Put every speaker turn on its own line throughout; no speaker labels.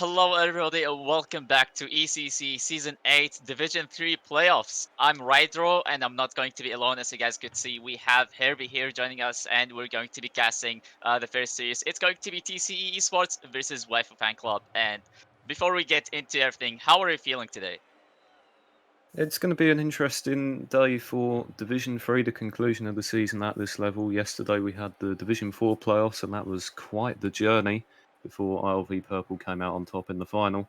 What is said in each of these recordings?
Hello, everybody, and welcome back to ECC Season 8 Division 3 Playoffs. I'm Rydro, and I'm not going to be alone. As you guys could see, we have Herbie here joining us, and we're going to be casting the first series. It's going to be TCE eSports versus Waifu Fan Club. And before we get into everything, how are you feeling today?
It's going to be an interesting day for Division 3, the conclusion of the season at this level. Yesterday we had the Division 4 playoffs, and that was quite the journey before ILV Purple came out on top in the final.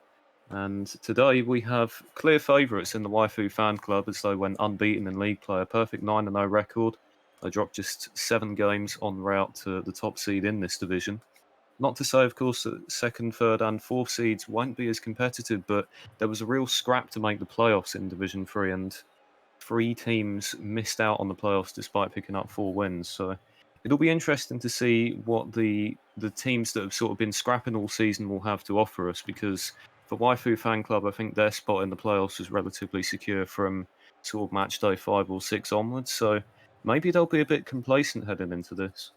And today we have clear favourites in the Waifu Fan Club as they went unbeaten in league play, a perfect 9-0 record. They dropped just 7 games en route to the top seed in this division. Not to say, of course, that second, third, and fourth seeds won't be as competitive, but there was a real scrap to make the playoffs in Division 3, and 3 teams missed out on the playoffs despite picking up 4 wins. So it'll be interesting to see what the teams that have sort of been scrapping all season will have to offer us, because for Waifu Fan Club, I think their spot in the playoffs was relatively secure from sort of match day 5 or 6 onwards. So maybe they'll be a bit complacent heading into this.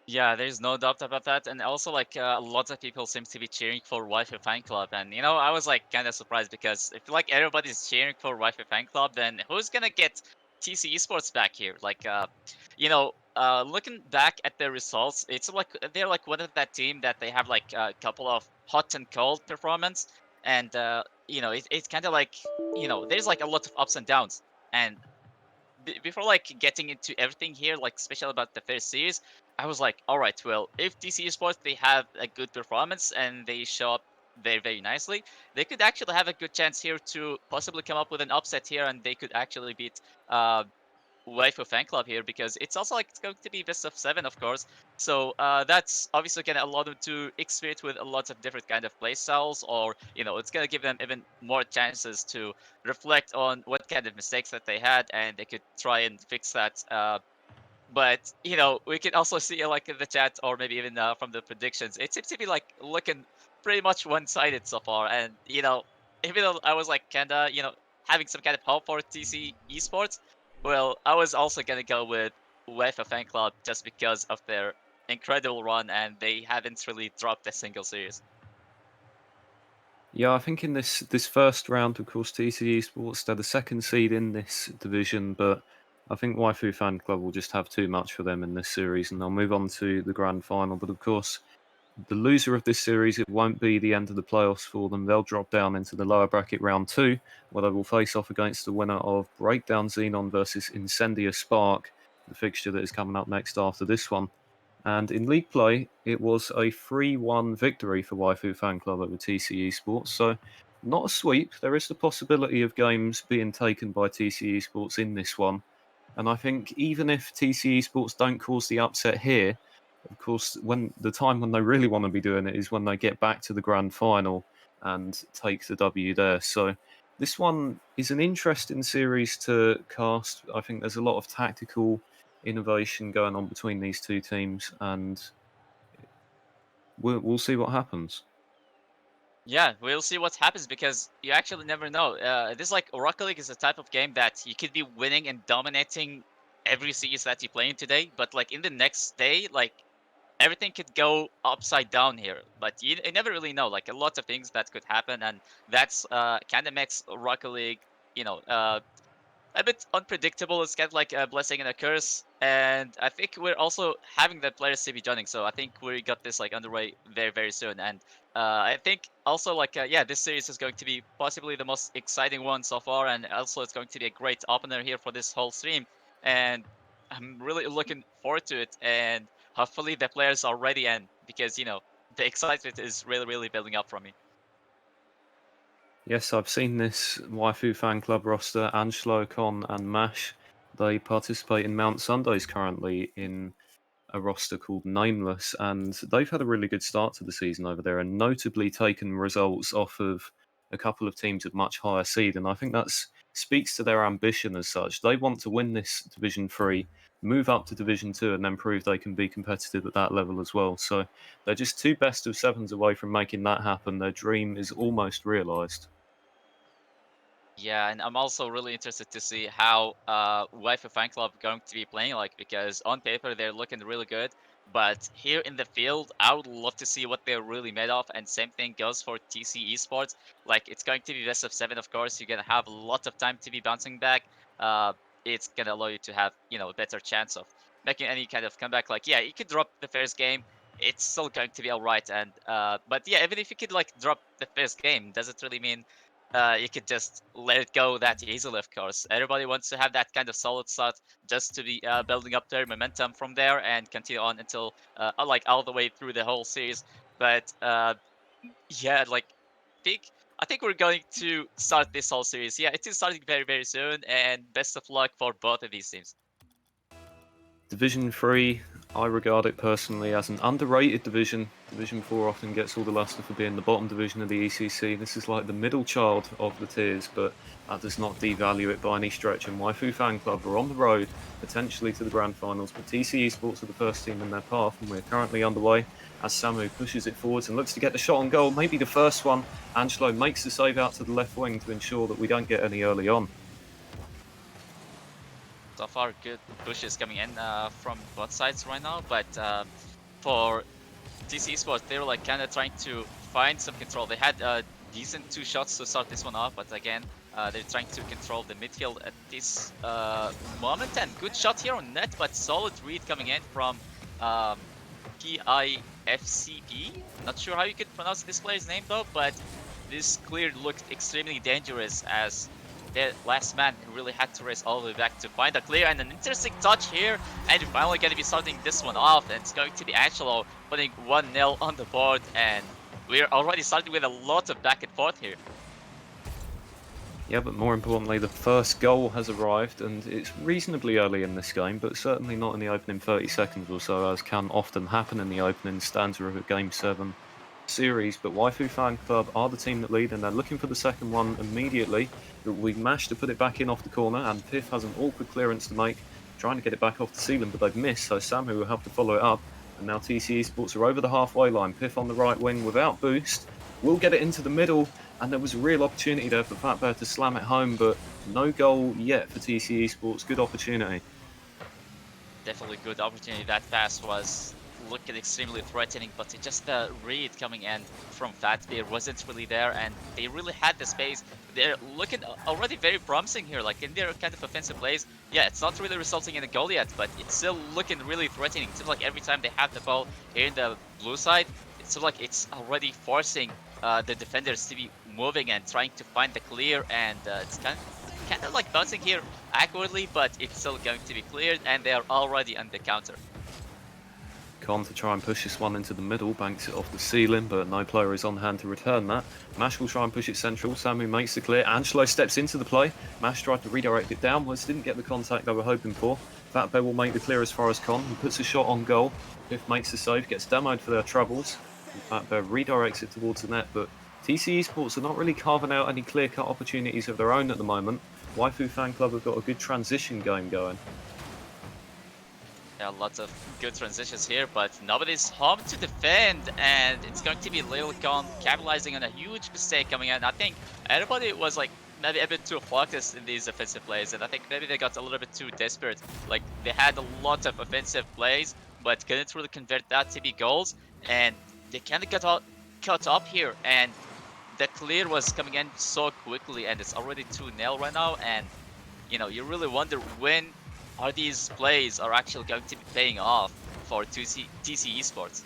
Yeah, there's no doubt about that. And also, lots of people seem to be cheering for Wi-Fi Fan Club. And, I was, kind of surprised because if, everybody's cheering for Wi-Fi Fan Club, then who's going to get TC Esports back here? Looking back at the results, it's like they're, one of that team that they have, a couple of hot and cold performance. And, it's kind of there's, a lot of ups and downs. And before getting into everything here, special about the first series, I was like, all right, well, if DC Sports they have a good performance and they show up very very nicely, they could actually have a good chance here to possibly come up with an upset here, and they could actually beat uh, Waifu Fan Club here because it's also it's going to be best of seven, of course. So that's obviously gonna allow them to experiment with a lot of different kind of play styles, or it's gonna give them even more chances to reflect on what kind of mistakes that they had, and they could try and fix that. But we can also see in the chat, or maybe even from the predictions, it seems to be looking pretty much one-sided so far. And even though I was kinda having some kind of hope for TC Esports, well, I was also gonna go with UEFA Fan Club just because of their incredible run, and they haven't really dropped a single series.
Yeah, I think in this first round, of course, TCE Sports, they're the second seed in this division, but I think Waifu Fan Club will just have too much for them in this series, and they'll move on to the grand final. But of course, the loser of this series, it won't be the end of the playoffs for them. They'll drop down into the lower bracket round 2, where they will face off against the winner of Breakdown Xenon versus Incendia Spark, the fixture that is coming up next after this one. And in league play, it was a 3-1 victory for Waifu Fan Club over TCE Sports. So, not a sweep. There is the possibility of games being taken by TCE Sports in this one. And I think even if TCE Sports don't cause the upset here, of course, when the time when they really want to be doing it is when they get back to the grand final and take the W there. So, this one is an interesting series to cast. I think there's a lot of tactical innovation going on between these 2 teams, and we'll see what happens.
Yeah, we'll see what happens because you actually never know. This Rocket League is a type of game that you could be winning and dominating every series that you play in today, but in the next day, everything could go upside down here. But you never really know. Like a lot of things that could happen, and that's kind of makes Rocket League, you know, uh, a bit unpredictable. It's kind of like a blessing and a curse. And I think we're also having the players to be joining. So I think we got this underway very very soon. And I think also yeah, this series is going to be possibly the most exciting one so far. And also it's going to be a great opener here for this whole stream. And I'm really looking forward to it. And hopefully the players are ready. And because the excitement is really really building up from me.
Yes, I've seen this Waifu Fan Club roster. Angelo, Con, and Mash. They participate in Mount Sundays currently in a roster called Nameless, and they've had a really good start to the season over there, and notably taken results off of a couple of teams of much higher seed. And I think that speaks to their ambition as such. They want to win this Division 3, move up to Division 2, and then prove they can be competitive at that level as well. So they're just 2 best of 7s away from making that happen. Their dream is almost realised.
Yeah, and I'm also really interested to see how Waifu Fan Club going to be playing because on paper they're looking really good. But here in the field, I would love to see what they're really made of. And same thing goes for TC Esports. Like, it's going to be best of 7, of course. You're going to have a lot of time to be bouncing back. Uh, it's going to allow you to have, a better chance of making any kind of comeback. Like, yeah, you could drop the first game. It's still going to be all right. And but yeah, even if you could like drop the first game, does it really mean you could just let it go that easily? Of course, everybody wants to have that kind of solid start just to be building up their momentum from there and continue on until like all the way through the whole series. But yeah, like think I think we're going to start this whole series. Yeah, it is starting very very soon, and best of luck for both of these teams.
Division 3, I regard it personally as an underrated division. Division 4 often gets all the lustre for being the bottom division of the ECC. This is like the middle child of the tiers, but that does not devalue it by any stretch. And Waifu Fan Club are on the road, potentially to the grand finals, but TC Esports are the first team in their path, and we're currently underway as Samu pushes it forwards and looks to get the shot on goal, maybe the first one. Angelo makes the save out to the left wing to ensure that we don't get any early on.
So far, good pushes coming in from both sides right now, but for TC Esports, they were like kind of trying to find some control. They had decent 2 shots to start this one off, but again, they're trying to control the midfield at this moment. And good shot here on net, but solid read coming in from um, PIFCP. Not sure how you could pronounce this player's name though, but this clear looked extremely dangerous as the last man who really had to race all the way back to find a clear. And an interesting touch here, and we're finally going to be starting this one off, and it's going to be Angelo putting 1-0 on the board, and we're already starting with a lot of back and forth here.
Yeah, but more importantly, the first goal has arrived, and it's reasonably early in this game, but certainly not in the opening 30 seconds or so, as can often happen in the opening stanza of a Game 7 series. But Waifu Fan Club are the team that lead, and they're looking for the second one immediately. We managed to put it back in off the corner, and Piff has an awkward clearance to make, trying to get it back off the ceiling, but they've missed, so Samu will have to follow it up. And now TC Esports are over the halfway line. Piff on the right wing without boost, will get it into the middle, and there was a real opportunity there for Fat Bear to slam it home, but no goal yet for TC Esports. Good opportunity.
Definitely good opportunity. That pass was looking extremely threatening, but it just the read coming in from Fatbeer wasn't really there, and they really had the space. They're looking already very promising here, like in their kind of offensive plays. Yeah, it's not really resulting in a goal yet, but it's still looking really threatening. It seems like every time they have the ball here in the blue side, it seems like it's already forcing the defenders to be moving and trying to find the clear, and it's kind of like bouncing here awkwardly, but it's still going to be cleared, and they are already on the counter.
Con to try and push this one into the middle, banks it off the ceiling, but no player is on hand to return that. Mash will try and push it central, Samu makes the clear, Angelo steps into the play, Mash tried to redirect it downwards, didn't get the contact they were hoping for. Fat Bear will make the clear as far as Con, he puts a shot on goal, Biff makes the save, gets demoed for their troubles, and Fat Bear redirects it towards the net, but TC Esports are not really carving out any clear-cut opportunities of their own at the moment. Waifu Fan Club have got a good transition game going.
Yeah, lots of good transitions here, but nobody's home to defend, and it's going to be Lilicon capitalizing on a huge mistake coming in. I think everybody was like maybe a bit too focused in these offensive plays, and I think maybe they got a little bit too desperate. Like, they had a lot of offensive plays, but couldn't really convert that to be goals, and they kind of got caught up here, and the clear was coming in so quickly, and it's already 2-0 right now, and you really wonder when are these plays are actually going to be paying off for TC Esports.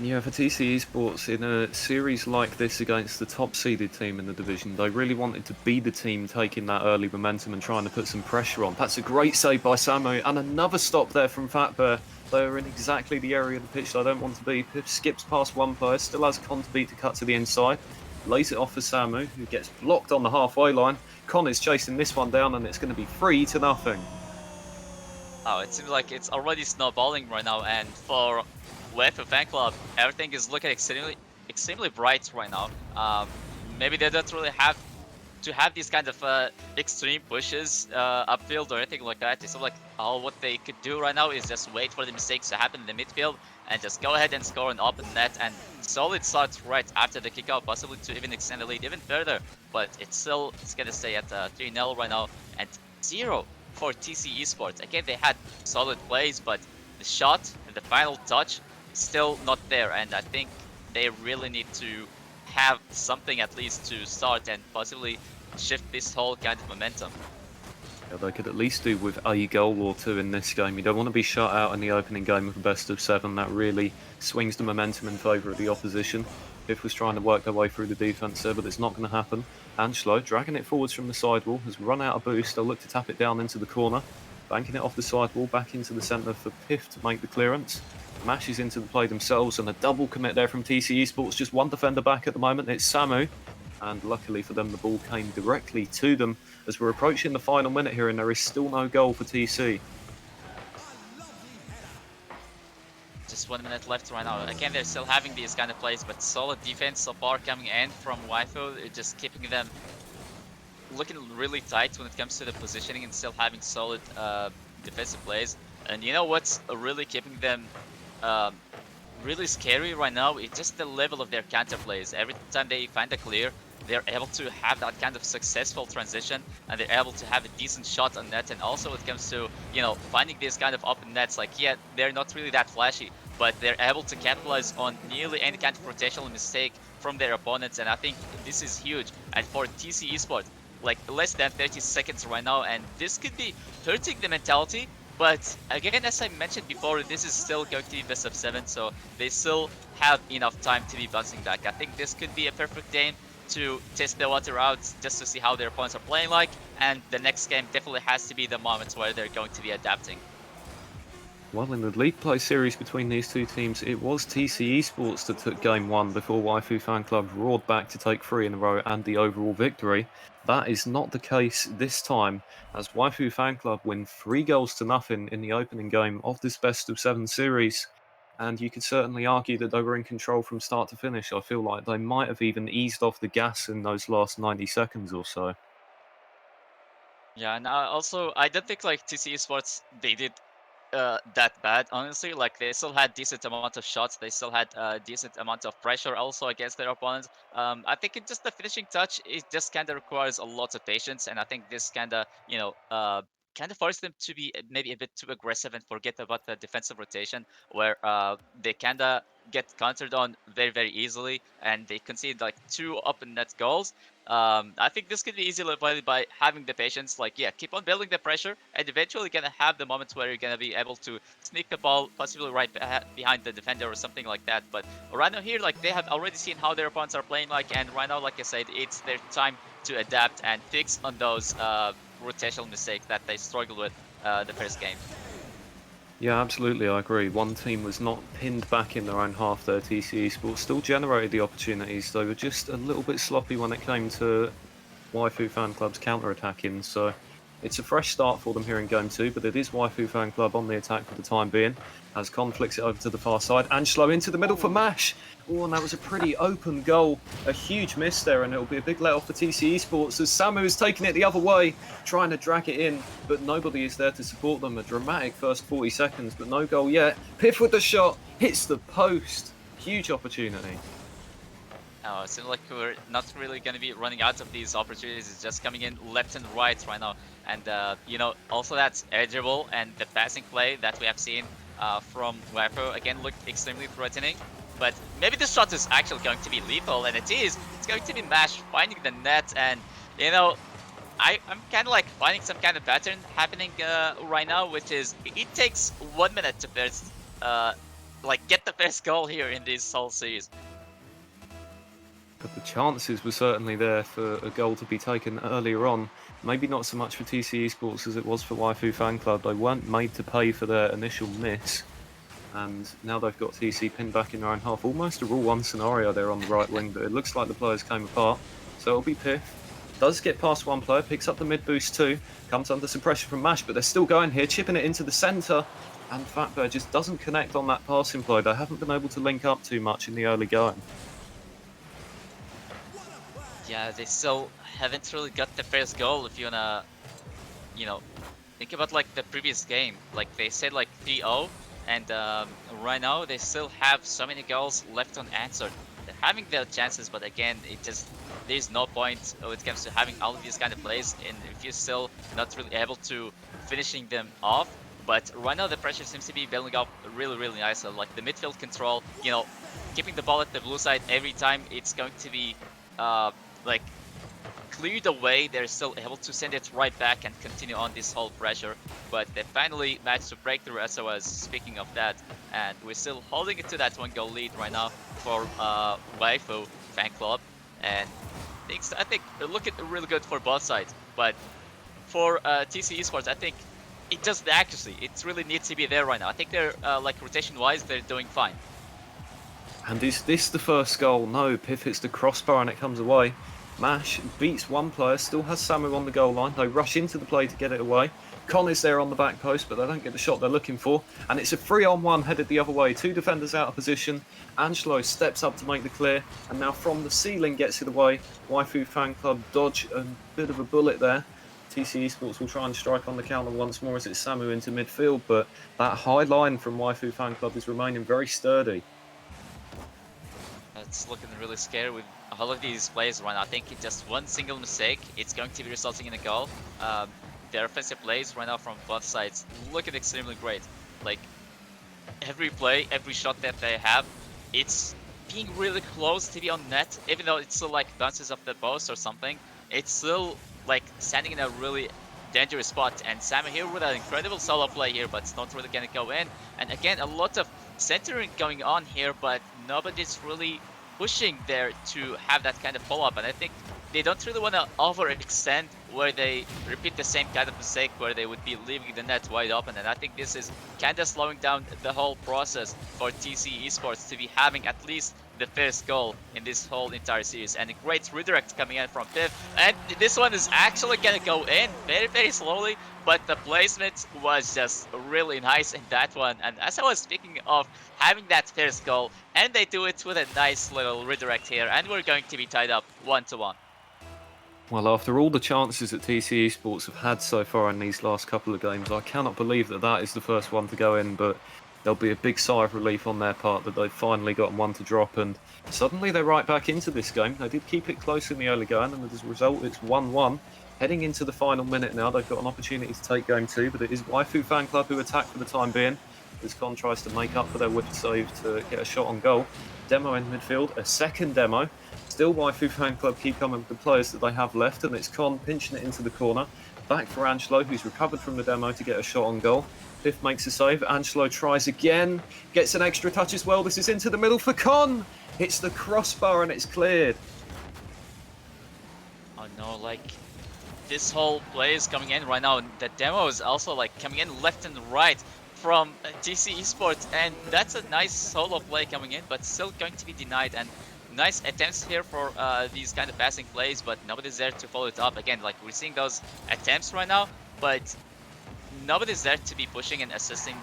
Yeah, for TC Esports, in a series like this against the top-seeded team in the division, they really wanted to be the team taking that early momentum and trying to put some pressure on. That's a great save by Samu, and another stop there from Fat Bear. They are in exactly the area of the pitch they don't want to be. Piff skips past one player, still has Con to beat to cut to the inside. Lays it off for Samu, who gets blocked on the halfway line. Con is chasing this one down, and it's going to be 3-0.
Oh, it seems like it's already snowballing right now, and for Waifu Fan Club, everything is looking extremely bright right now. Maybe they don't really have to have these kind of extreme pushes upfield or anything like that. It's like all what they could do right now is just wait for the mistakes to happen in the midfield and just go ahead and score an open net, and solid starts right after the kickoff, possibly to even extend the lead even further. But it's gonna stay at 3-0 right now, and 0 for TC Esports. Again, they had solid plays, but the shot and the final touch still not there, and I think they really need to have something at least to start and possibly shift this whole kind of momentum.
Yeah, they could at least do with a goal or two in this game. You don't want to be shut out in the opening game of a best of 7. That really swings the momentum in favour of the opposition. Piff was trying to work their way through the defence there, but it's not going to happen. Angelo, dragging it forwards from the sidewall, has run out of boost. They'll look to tap it down into the corner. Banking it off the sidewall, back into the centre for Piff to make the clearance. Mashes into the play themselves, and a double commit there from TC eSports. Just one defender back at the moment. It's Samu. And luckily for them, the ball came directly to them. As we're approaching the final minute here, and there is still no goal for TC.
Just 1 minute left right now. Again, they're still having these kind of plays, but solid defense so far coming in from Waifu, just keeping them looking really tight when it comes to the positioning and still having solid defensive plays. And you know what's really keeping them really scary right now? It's just the level of their counter plays. Every time they find a clear, they're able to have that kind of successful transition, and they're able to have a decent shot on net. And also when it comes to, you know, finding these kind of open nets, like, yeah, they're not really that flashy, but they're able to capitalize on nearly any kind of rotational mistake from their opponents, and I think this is huge. And for TC Esports, like less than 30 seconds right now, and this could be hurting the mentality. But again, as I mentioned before, this is still going to be best of 7, so they still have enough time to be bouncing back. I think this could be a perfect game to test the water out, just to see how their opponents are playing like, and the next game definitely has to be the moments where they're going to be adapting.
Well, in the league play series between these two teams, it was TC eSports that took game 1 before Waifu Fan Club roared back to take 3 in a row and the overall victory. That is not the case this time, as Waifu Fan Club win 3 goals to nothing in the opening game of this best of 7 series. And you could certainly argue that they were in control from start to finish. I feel like they might have even eased off the gas in those last 90 seconds or so.
Yeah, and also I don't think like TC Esports they did that bad, honestly. Like they still had decent amount of shots, they still had decent amount of pressure also against their opponents. I think it just the finishing touch, it just kind of requires a lot of patience, and I think this kind of, you know, kind of forced them to be maybe a bit too aggressive and forget about the defensive rotation, where they kind of get countered on very easily, and they concede like 2 open net goals. I think this could be easily avoided by having the patience. Like, yeah, keep on building the pressure, and eventually gonna have the moments where you're gonna be able to sneak the ball, possibly right behind the defender or something like that. But right now here, like they have already seen how their opponents are playing like, and right now, like I said, it's their time to adapt and fix on those rotational mistakes that they struggled with the first game.
Yeah, absolutely, I agree. One team was not pinned back in their own half there, TC Esports still generated the opportunities. They were just a little bit sloppy when it came to Waifu Fan Club's counter-attacking, so it's a fresh start for them here in Game 2, but it is Waifu Fan Club on the attack for the time being, as Con flicks it over to the far side. Angelo into the middle for Mash! Oh, and that was a pretty open goal. A huge miss there, and it'll be a big let-off for TC Esports, as Samu is taking it the other way, trying to drag it in, but nobody is there to support them. A dramatic first 40 seconds, but no goal yet. Piff with the shot, hits the post. Huge opportunity.
It seems like we're not really going to be running out of these opportunities. It's just coming in left and right right now. And, you know, also that's edgeable, and the passing play that we have seen from Waifu, again, looked extremely threatening. But maybe this shot is actually going to be lethal, and it is. It's going to be Mash finding the net, and, you know, I'm kind of like finding some kind of pattern happening right now, which is it takes 1 minute to first, like, get the first goal here in this whole series.
But the chances were certainly there for a goal to be taken earlier on. Maybe not so much for TC Esports as it was for Waifu Fan Club. They weren't made to pay for their initial miss. And now they've got TC pinned back in their own half. Almost a Rule 1 scenario there on the right wing, but it looks like the players came apart. So it'll be Piff. Does get past one player, picks up the mid boost too. Comes under some pressure from Mash, but they're still going here, chipping it into the centre. And Fatbear just doesn't connect on that passing play. They haven't been able to link up too much in the early going.
Yeah, they still haven't really got the first goal. If you wanna, you know, think about like the previous game. Like they said like 3-0, and right now they still have so many goals left unanswered. They're having their chances, but again, it just there's no point when it comes to having all of these kind of plays, and if you're still not really able to finishing them off. But right now the pressure seems to be building up really, really nice. So like the midfield control, keeping the ball at the blue side every time it's going to be like cleared away, they're still able to send it right back and continue on this whole pressure. But they finally managed to break through SOS, speaking of that. And we're still holding it to that 1-goal lead right now for Waifu Fan Club. And I think they're looking really good for both sides. But for TC Esports, I think it just the accuracy. It really needs to be there right now. I think they're, like, rotation-wise, they're doing fine.
And is this the first goal? No, Piff hits the crossbar and it comes away. Mash beats one player, still has Samu on the goal line. They rush into the play to get it away. Con is there on the back post, but they don't get the shot they're looking for. And it's a 3-on-1 headed the other way. Two defenders out of position. Angelo steps up to make the clear. And now from the ceiling gets it away. Waifu Fan Club dodge a bit of a bullet there. TC Esports will try and strike on the counter once more as it's Samu into midfield. But that high line from Waifu Fan Club is remaining very sturdy.
It's looking really scary with all of these plays right now. I think just one single mistake, it's going to be resulting in a goal. Their offensive plays right now from both sides looking extremely great. Like, every play, every shot that they have, it's being really close to be on net, even though it's still like bounces off the post or something. It's still like standing in a really dangerous spot. And Sam here with an incredible solo play here, but it's not really gonna go in. And again, a lot of centering going on here, but nobody's really pushing there to have that kind of follow-up. And I think they don't really want to overextend where they repeat the same kind of mistake where they would be leaving the net wide open. And I think this is kind of slowing down the whole process for TC Esports to be having at least the first goal in this whole entire series. And a great redirect coming in from Piff. And this one is actually going to go in very, very slowly, but the placement was just really nice in that one. And as I was speaking of having that first goal, and they do it with a nice little redirect here, and we're going to be tied up 1-1.
Well, after all the chances that TC Esports have had so far in these last couple of games, I cannot believe that that is the first one to go in, but there'll be a big sigh of relief on their part that they've finally gotten one to drop, and suddenly they're right back into this game. They did keep it close in the early going, and as a result, it's 1-1. Heading into the final minute now, they've got an opportunity to take game two, but it is Waifu Fan Club who attack for the time being, as Con tries to make up for their whiff save to get a shot on goal. Demo in midfield, a second demo. Still Waifu Fan Club keep coming with the players that they have left, and it's Con pinching it into the corner. Back for Angelo, who's recovered from the demo to get a shot on goal. Piff makes a save. Angelo tries again, gets an extra touch as well. This is into the middle for Con. Hits the crossbar and it's cleared.
Oh no, like, this whole play is coming in right now, and the demo is also like coming in left and right from TC Esports, and that's a nice solo play coming in, but still going to be denied. And nice attempts here for these kind of passing plays, but nobody's there to follow it up. Again, like, we're seeing those attempts right now, but nobody's there to be pushing and assisting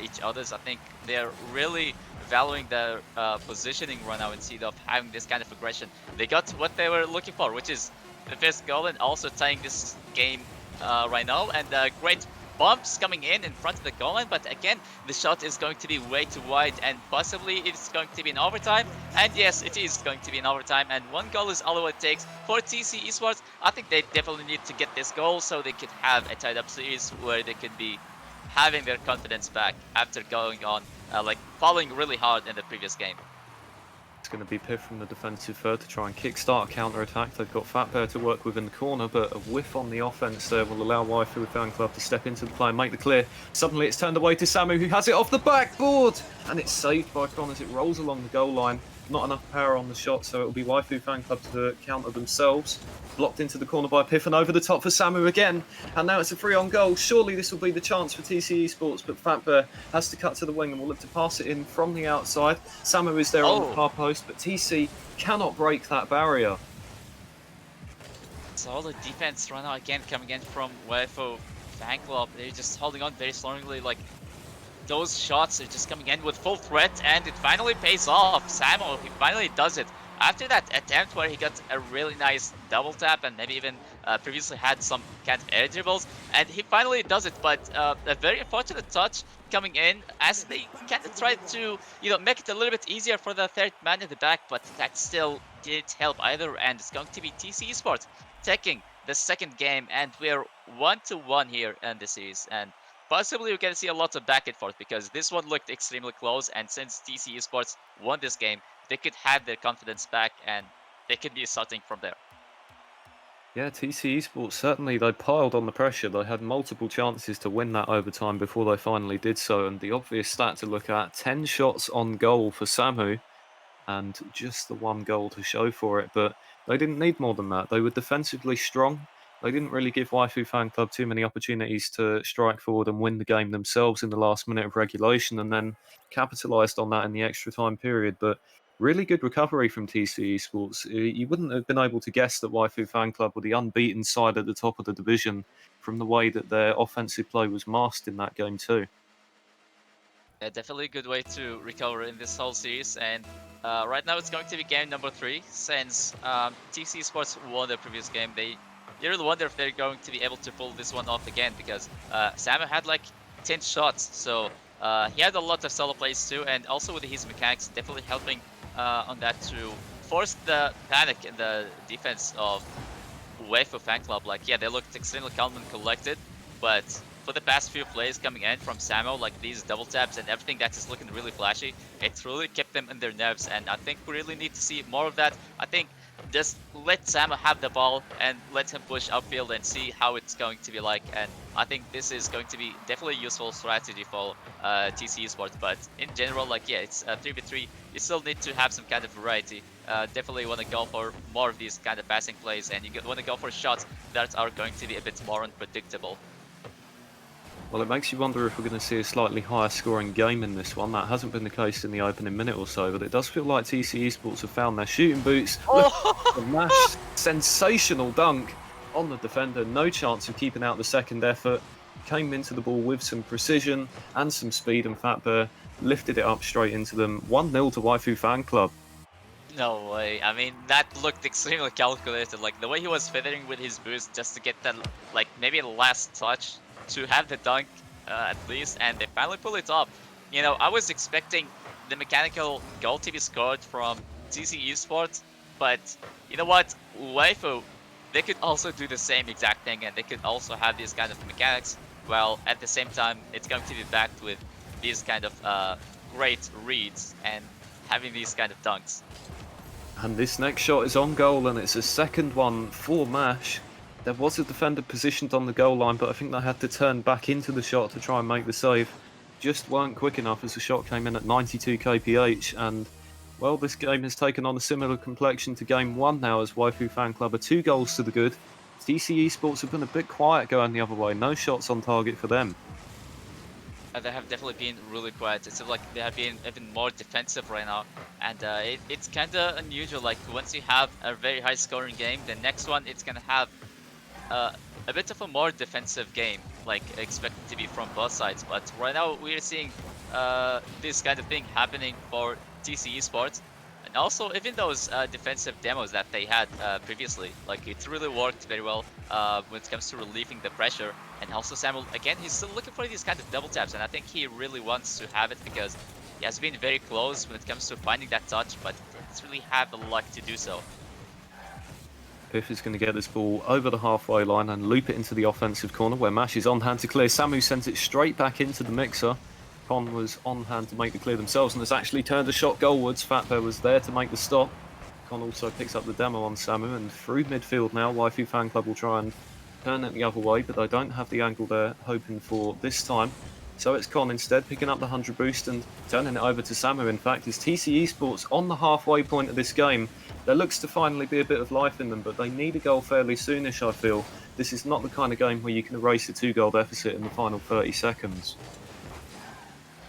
each others. I think they're really valuing their positioning right now instead of having this kind of aggression. They got what they were looking for, which is the first goal, and also tying this game right now. And great bumps coming in front of the goal line, but again, the shot is going to be way too wide, and possibly it's going to be in overtime. And yes, it is going to be in overtime, and one goal is all it takes for TC Esports. I think they definitely need to get this goal so they could have a tied up series where they could be having their confidence back after going on like falling really hard in the previous game.
It's going to be Piff from the defensive third to try and kickstart a counter-attack. They've got Fat Bear to work with in the corner, but a whiff on the offense there will allow Waifu Fan Club to step into the play and make the clear. Suddenly it's turned away to Samu, who has it off the backboard, and it's saved by Con as it rolls along the goal line. Not enough power on the shot, so it'll be Waifu Fan Club to counter themselves. Blocked into the corner by Piff, and over the top for Samu again. And now it's a free on goal. Surely this will be the chance for TC Esports, but Fat Bear has to cut to the wing and will look to pass it in from the outside. Samu is there on the far post, but TC cannot break that barrier.
So all the defense right now again coming in from Waifu Fan Club. They're just holding on very slowly. Like, those shots are just coming in with full threat, and it finally pays off. Samu, he finally does it. After that attempt where he got a really nice double tap and maybe even previously had some kind of air dribbles, and he finally does it, but a very unfortunate touch coming in as they kind of tried to, make it a little bit easier for the third man in the back, but that still didn't help either, and it's going to be TC Esports taking the second game, and we're 1-1 here in the series. And possibly we're gonna see a lot of back and forth because this one looked extremely close, and since TC Esports won this game, they could have their confidence back and they could be starting from there.
Yeah, TC Esports certainly they piled on the pressure. They had multiple chances to win that overtime before they finally did so. And the obvious stat to look at: 10 shots on goal for Samu, and just the one goal to show for it. But they didn't need more than that. They were defensively strong. They didn't really give Waifu Fan Club too many opportunities to strike forward and win the game themselves in the last minute of regulation, and then capitalised on that in the extra time period. But really good recovery from TC Esports. You wouldn't have been able to guess that Waifu Fan Club were the unbeaten side at the top of the division from the way that their offensive play was masked in that game too.
Yeah, definitely a good way to recover in this whole series. And right now it's going to be game number 3 since TC Sports won the previous game. You really wonder if they're going to be able to pull this one off again because Samu had like 10 shots, so he had a lot of solo plays too, and also with his mechanics definitely helping on that to force the panic in the defense of Waifu Fan Club. Like, yeah, they looked extremely calm and collected, but for the past few plays coming in from Samo, like these double taps and everything that is looking really flashy, it really kept them in their nerves, and I think we really need to see more of that. I think just let Samo have the ball and let him push upfield and see how it's going to be like, and I think this is going to be definitely a useful strategy for TC Esports, but in general, like, yeah, it's 3v3, you still need to have some kind of variety. Definitely want to go for more of these kind of passing plays, and you want to go for shots that are going to be a bit more unpredictable.
Well, it makes you wonder if we're going to see a slightly higher scoring game in this one. That hasn't been the case in the opening minute or so, but it does feel like TC Esports have found their shooting boots. Look at the Mash, sensational dunk on the defender. No chance of keeping out the second effort. Came into the ball with some precision and some speed, and Fatbear lifted it up straight into them. 1-0 to Waifu Fan Club.
No way. I mean, that looked extremely calculated. Like, the way he was feathering with his boost just to get that, like, maybe the last touch to have the dunk at least, and they finally pull it off. You know, I was expecting the mechanical goal to be scored from TC Esports, but you know what? Waifu, they could also do the same exact thing, and they could also have these kind of mechanics, while at the same time, it's going to be backed with these kind of great reads and having these kind of dunks.
And this next shot is on goal, and it's a second one for Mash. There was a defender positioned on the goal line, but I think they had to turn back into the shot to try and make the save. Just weren't quick enough as the shot came in at 92 kph, and well, this game has taken on a similar complexion to game 1 now, as Waifu Fan Club are 2 goals to the good. TC Esports have been a bit quiet going the other way, no shots on target for them.
They have definitely been really quiet. It's like they have been even more defensive right now, and it's kind of unusual. Like, once you have a very high scoring game, the next one it's gonna have a bit of a more defensive game, like expected to be from both sides. But right now we're seeing this kind of thing happening for TC Esports, and also even those defensive demos that they had previously. Like, it really worked very well when it comes to relieving the pressure. And also Samuel, again, he's still looking for these kind of double taps, and I think he really wants to have it because he has been very close when it comes to finding that touch, but doesn't really have the luck to do so.
Piff is going to get this ball over the halfway line and loop it into the offensive corner where Mash is on hand to clear. Samu sends it straight back into the mixer. Con was on hand to make the clear themselves and has actually turned a shot goalwards. Fatbear was there to make the stop. Con also picks up the demo on Samu, and through midfield now, Waifu Fan Club will try and turn it the other way, but they don't have the angle they're hoping for this time. So it's Con instead, picking up the 100 boost and turning it over to Samu. In fact, as TC Esports on the halfway point of this game, there looks to finally be a bit of life in them, but they need a goal fairly soonish, I feel. This is not the kind of game where you can erase a 2-goal deficit in the final 30 seconds.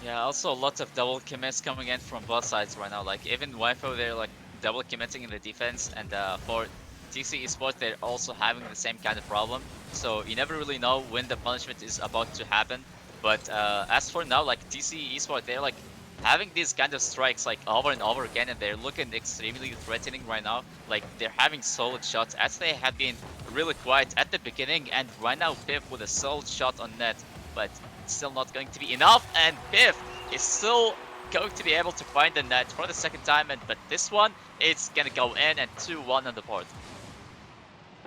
Yeah, also a lot of double commits coming in from both sides right now. Like, even Waifu, they're like double committing in the defense, and for TC Esports, they're also having the same kind of problem. So you never really know when the punishment is about to happen. But as for now, like, TC Esports, they're like having these kind of strikes like over and over again, and they're looking extremely threatening right now. Like, they're having solid shots as they have been really quiet at the beginning, and right now Piff with a solid shot on net, but it's still not going to be enough, and Piff is still going to be able to find the net for the second time, but this one it's gonna go in, and 2-1 on the board.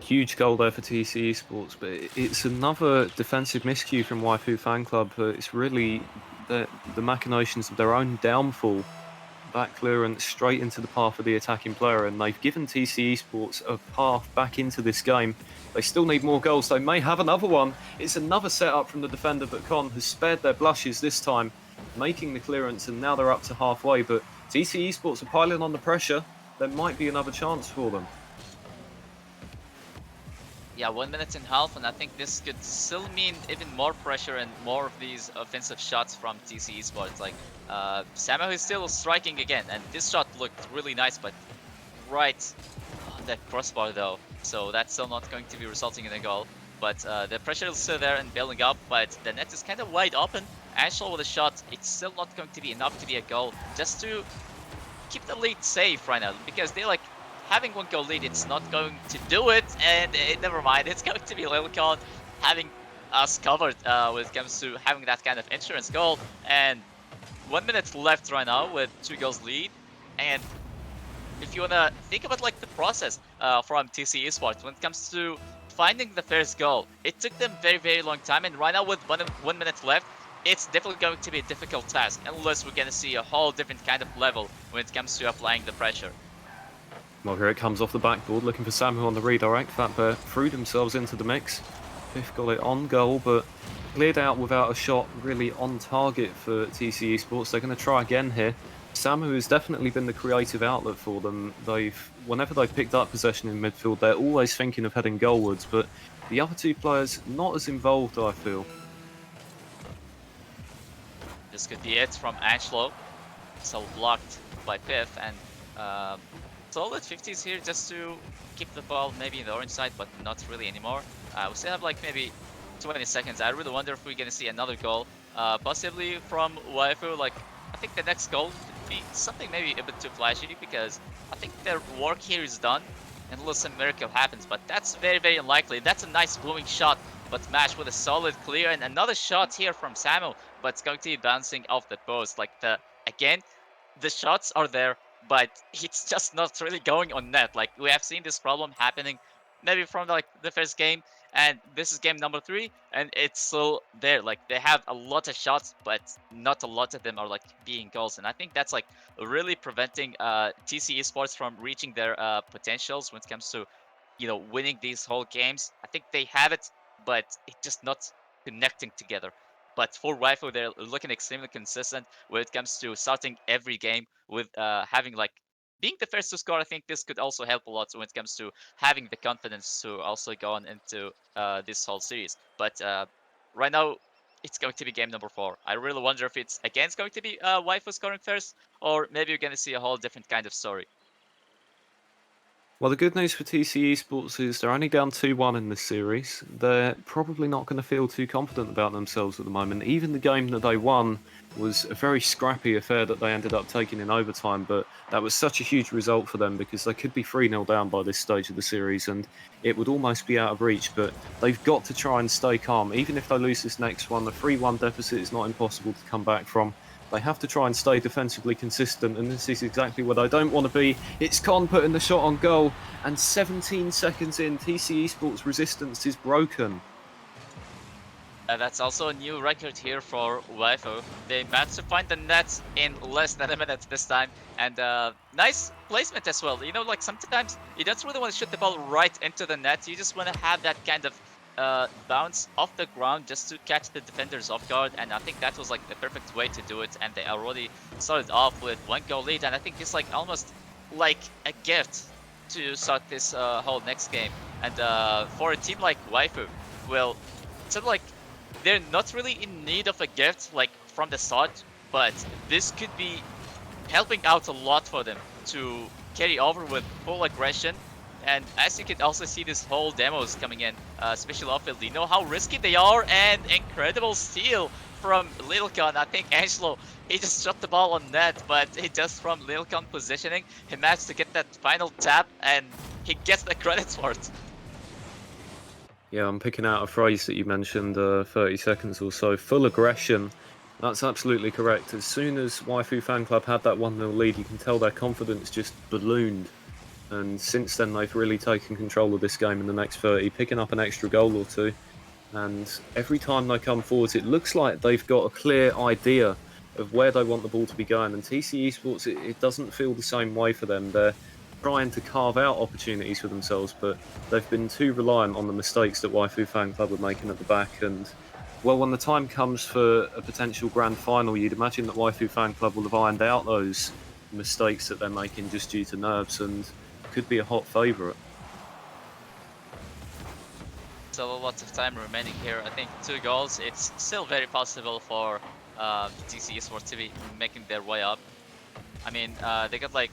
Huge goal there for TC Esports, but it's another defensive miscue from Waifu Fan Club. It's really the machinations of their own downfall. That clearance straight into the path of the attacking player, and they've given TC Esports a path back into this game. They still need more goals. They may have another one. It's another setup from the defender, but Con has spared their blushes this time, making the clearance, and now they're up to halfway. But TC Esports are piling on the pressure. There might be another chance for them.
Yeah, 1 minute and a half, and I think this could still mean even more pressure and more of these offensive shots from TC Esports. Like, Samo is still striking again, and this shot looked really nice, but right on that crossbar though, so that's still not going to be resulting in a goal. But the pressure is still there and building up, but the net is kind of wide open. Ashlow with a shot, it's still not going to be enough to be a goal, just to keep the lead safe right now, because they're like, having 1 goal lead, it's not going to do it, and never mind, it's going to be Lilcon having us covered when it comes to having that kind of insurance goal. And 1 minute left right now with 2 goals lead, and if you wanna think about like the process from TC Esports when it comes to finding the first goal, it took them very long time, and right now with 1 minute left, it's definitely going to be a difficult task unless we're gonna see a whole different kind of level when it comes to applying the pressure.
Well, here it comes off the backboard, looking for Samu on the redirect. Fatbear threw themselves into the mix. Fifth got it on goal, but cleared out without a shot really on target for TC Esports. They're going to try again here. Samu has definitely been the creative outlet for them. Whenever they've picked up possession in midfield, they're always thinking of heading goalwards, but the other 2 players not as involved, I feel.
This could be it from Angelo. So blocked by Piff, and solid 50s here just to keep the ball maybe in the orange side, but not really anymore. We still have like maybe 20 seconds. I really wonder if we're gonna see another goal, possibly from Waifu. Like, I think the next goal could be something maybe a bit too flashy, because I think their work here is done unless some miracle happens, but that's very unlikely. That's a nice blowing shot, but matched with a solid clear, and another shot here from Samu, but it's going to be bouncing off the post. Like, again, the shots are there, but it's just not really going on net. Like, we have seen this problem happening maybe from like the first game, and this is game number 3, and it's still there. Like, they have a lot of shots, but not a lot of them are like being goals, and I think that's like really preventing TC Esports from reaching their potentials when it comes to, you know, winning these whole games. I think they have it, but it's just not connecting together. But for Waifu, they're looking extremely consistent when it comes to starting every game with having like being the first to score. I think this could also help a lot when it comes to having the confidence to also go on into this whole series. But right now, it's going to be game number 4. I really wonder if it's again it's going to be Waifu scoring first, or maybe you're going to see a whole different kind of story.
Well, the good news for TC Esports is they're only down 2-1 in this series. They're probably not going to feel too confident about themselves at the moment. Even the game that they won was a very scrappy affair that they ended up taking in overtime, but that was such a huge result for them because they could be 3-0 down by this stage of the series and it would almost be out of reach. But they've got to try and stay calm. Even if they lose this next one, the 3-1 deficit is not impossible to come back from. They have to try and stay defensively consistent, and this is exactly what I don't want to be. It's Con putting the shot on goal, and 17 seconds in, TC Esports' resistance is broken.
That's also a new record here for Waifu. They managed to find the net in less than a minute this time, and nice placement as well. You know, like sometimes you don't really want to shoot the ball right into the net. You just want to have that kind of bounce off the ground just to catch the defenders off guard, and I think that was like the perfect way to do it. And they already started off with 1 goal lead, and I think it's like almost like a gift to start this whole next game. And for a team like Waifu, well, it's sort of like they're not really in need of a gift like from the start, but this could be helping out a lot for them to carry over with full aggression. And as you can also see, this whole demos coming in, especially off-field. You know how risky they are, and incredible steal from Lilcon. I think Angelo, he just shot the ball on net, but it just from Lilcon positioning, he managed to get that final tap, and he gets the credits for it.
Yeah, I'm picking out a phrase that you mentioned 30 seconds or so. Full aggression. That's absolutely correct. As soon as Waifu Fan Club had that 1-0 lead, you can tell their confidence just ballooned. And since then, they've really taken control of this game in the next 30, picking up an extra goal or two. And every time they come forwards, it looks like they've got a clear idea of where they want the ball to be going. And TC Esports, it doesn't feel the same way for them. They're trying to carve out opportunities for themselves, but they've been too reliant on the mistakes that Waifu Fan Club are making at the back. And, well, when the time comes for a potential grand final, you'd imagine that Waifu Fan Club will have ironed out those mistakes that they're making just due to nerves and could be a hot favourite.
Still a lot of time remaining here. I think 2 goals. It's still very possible for TC Esports to be making their way up. I mean, they got like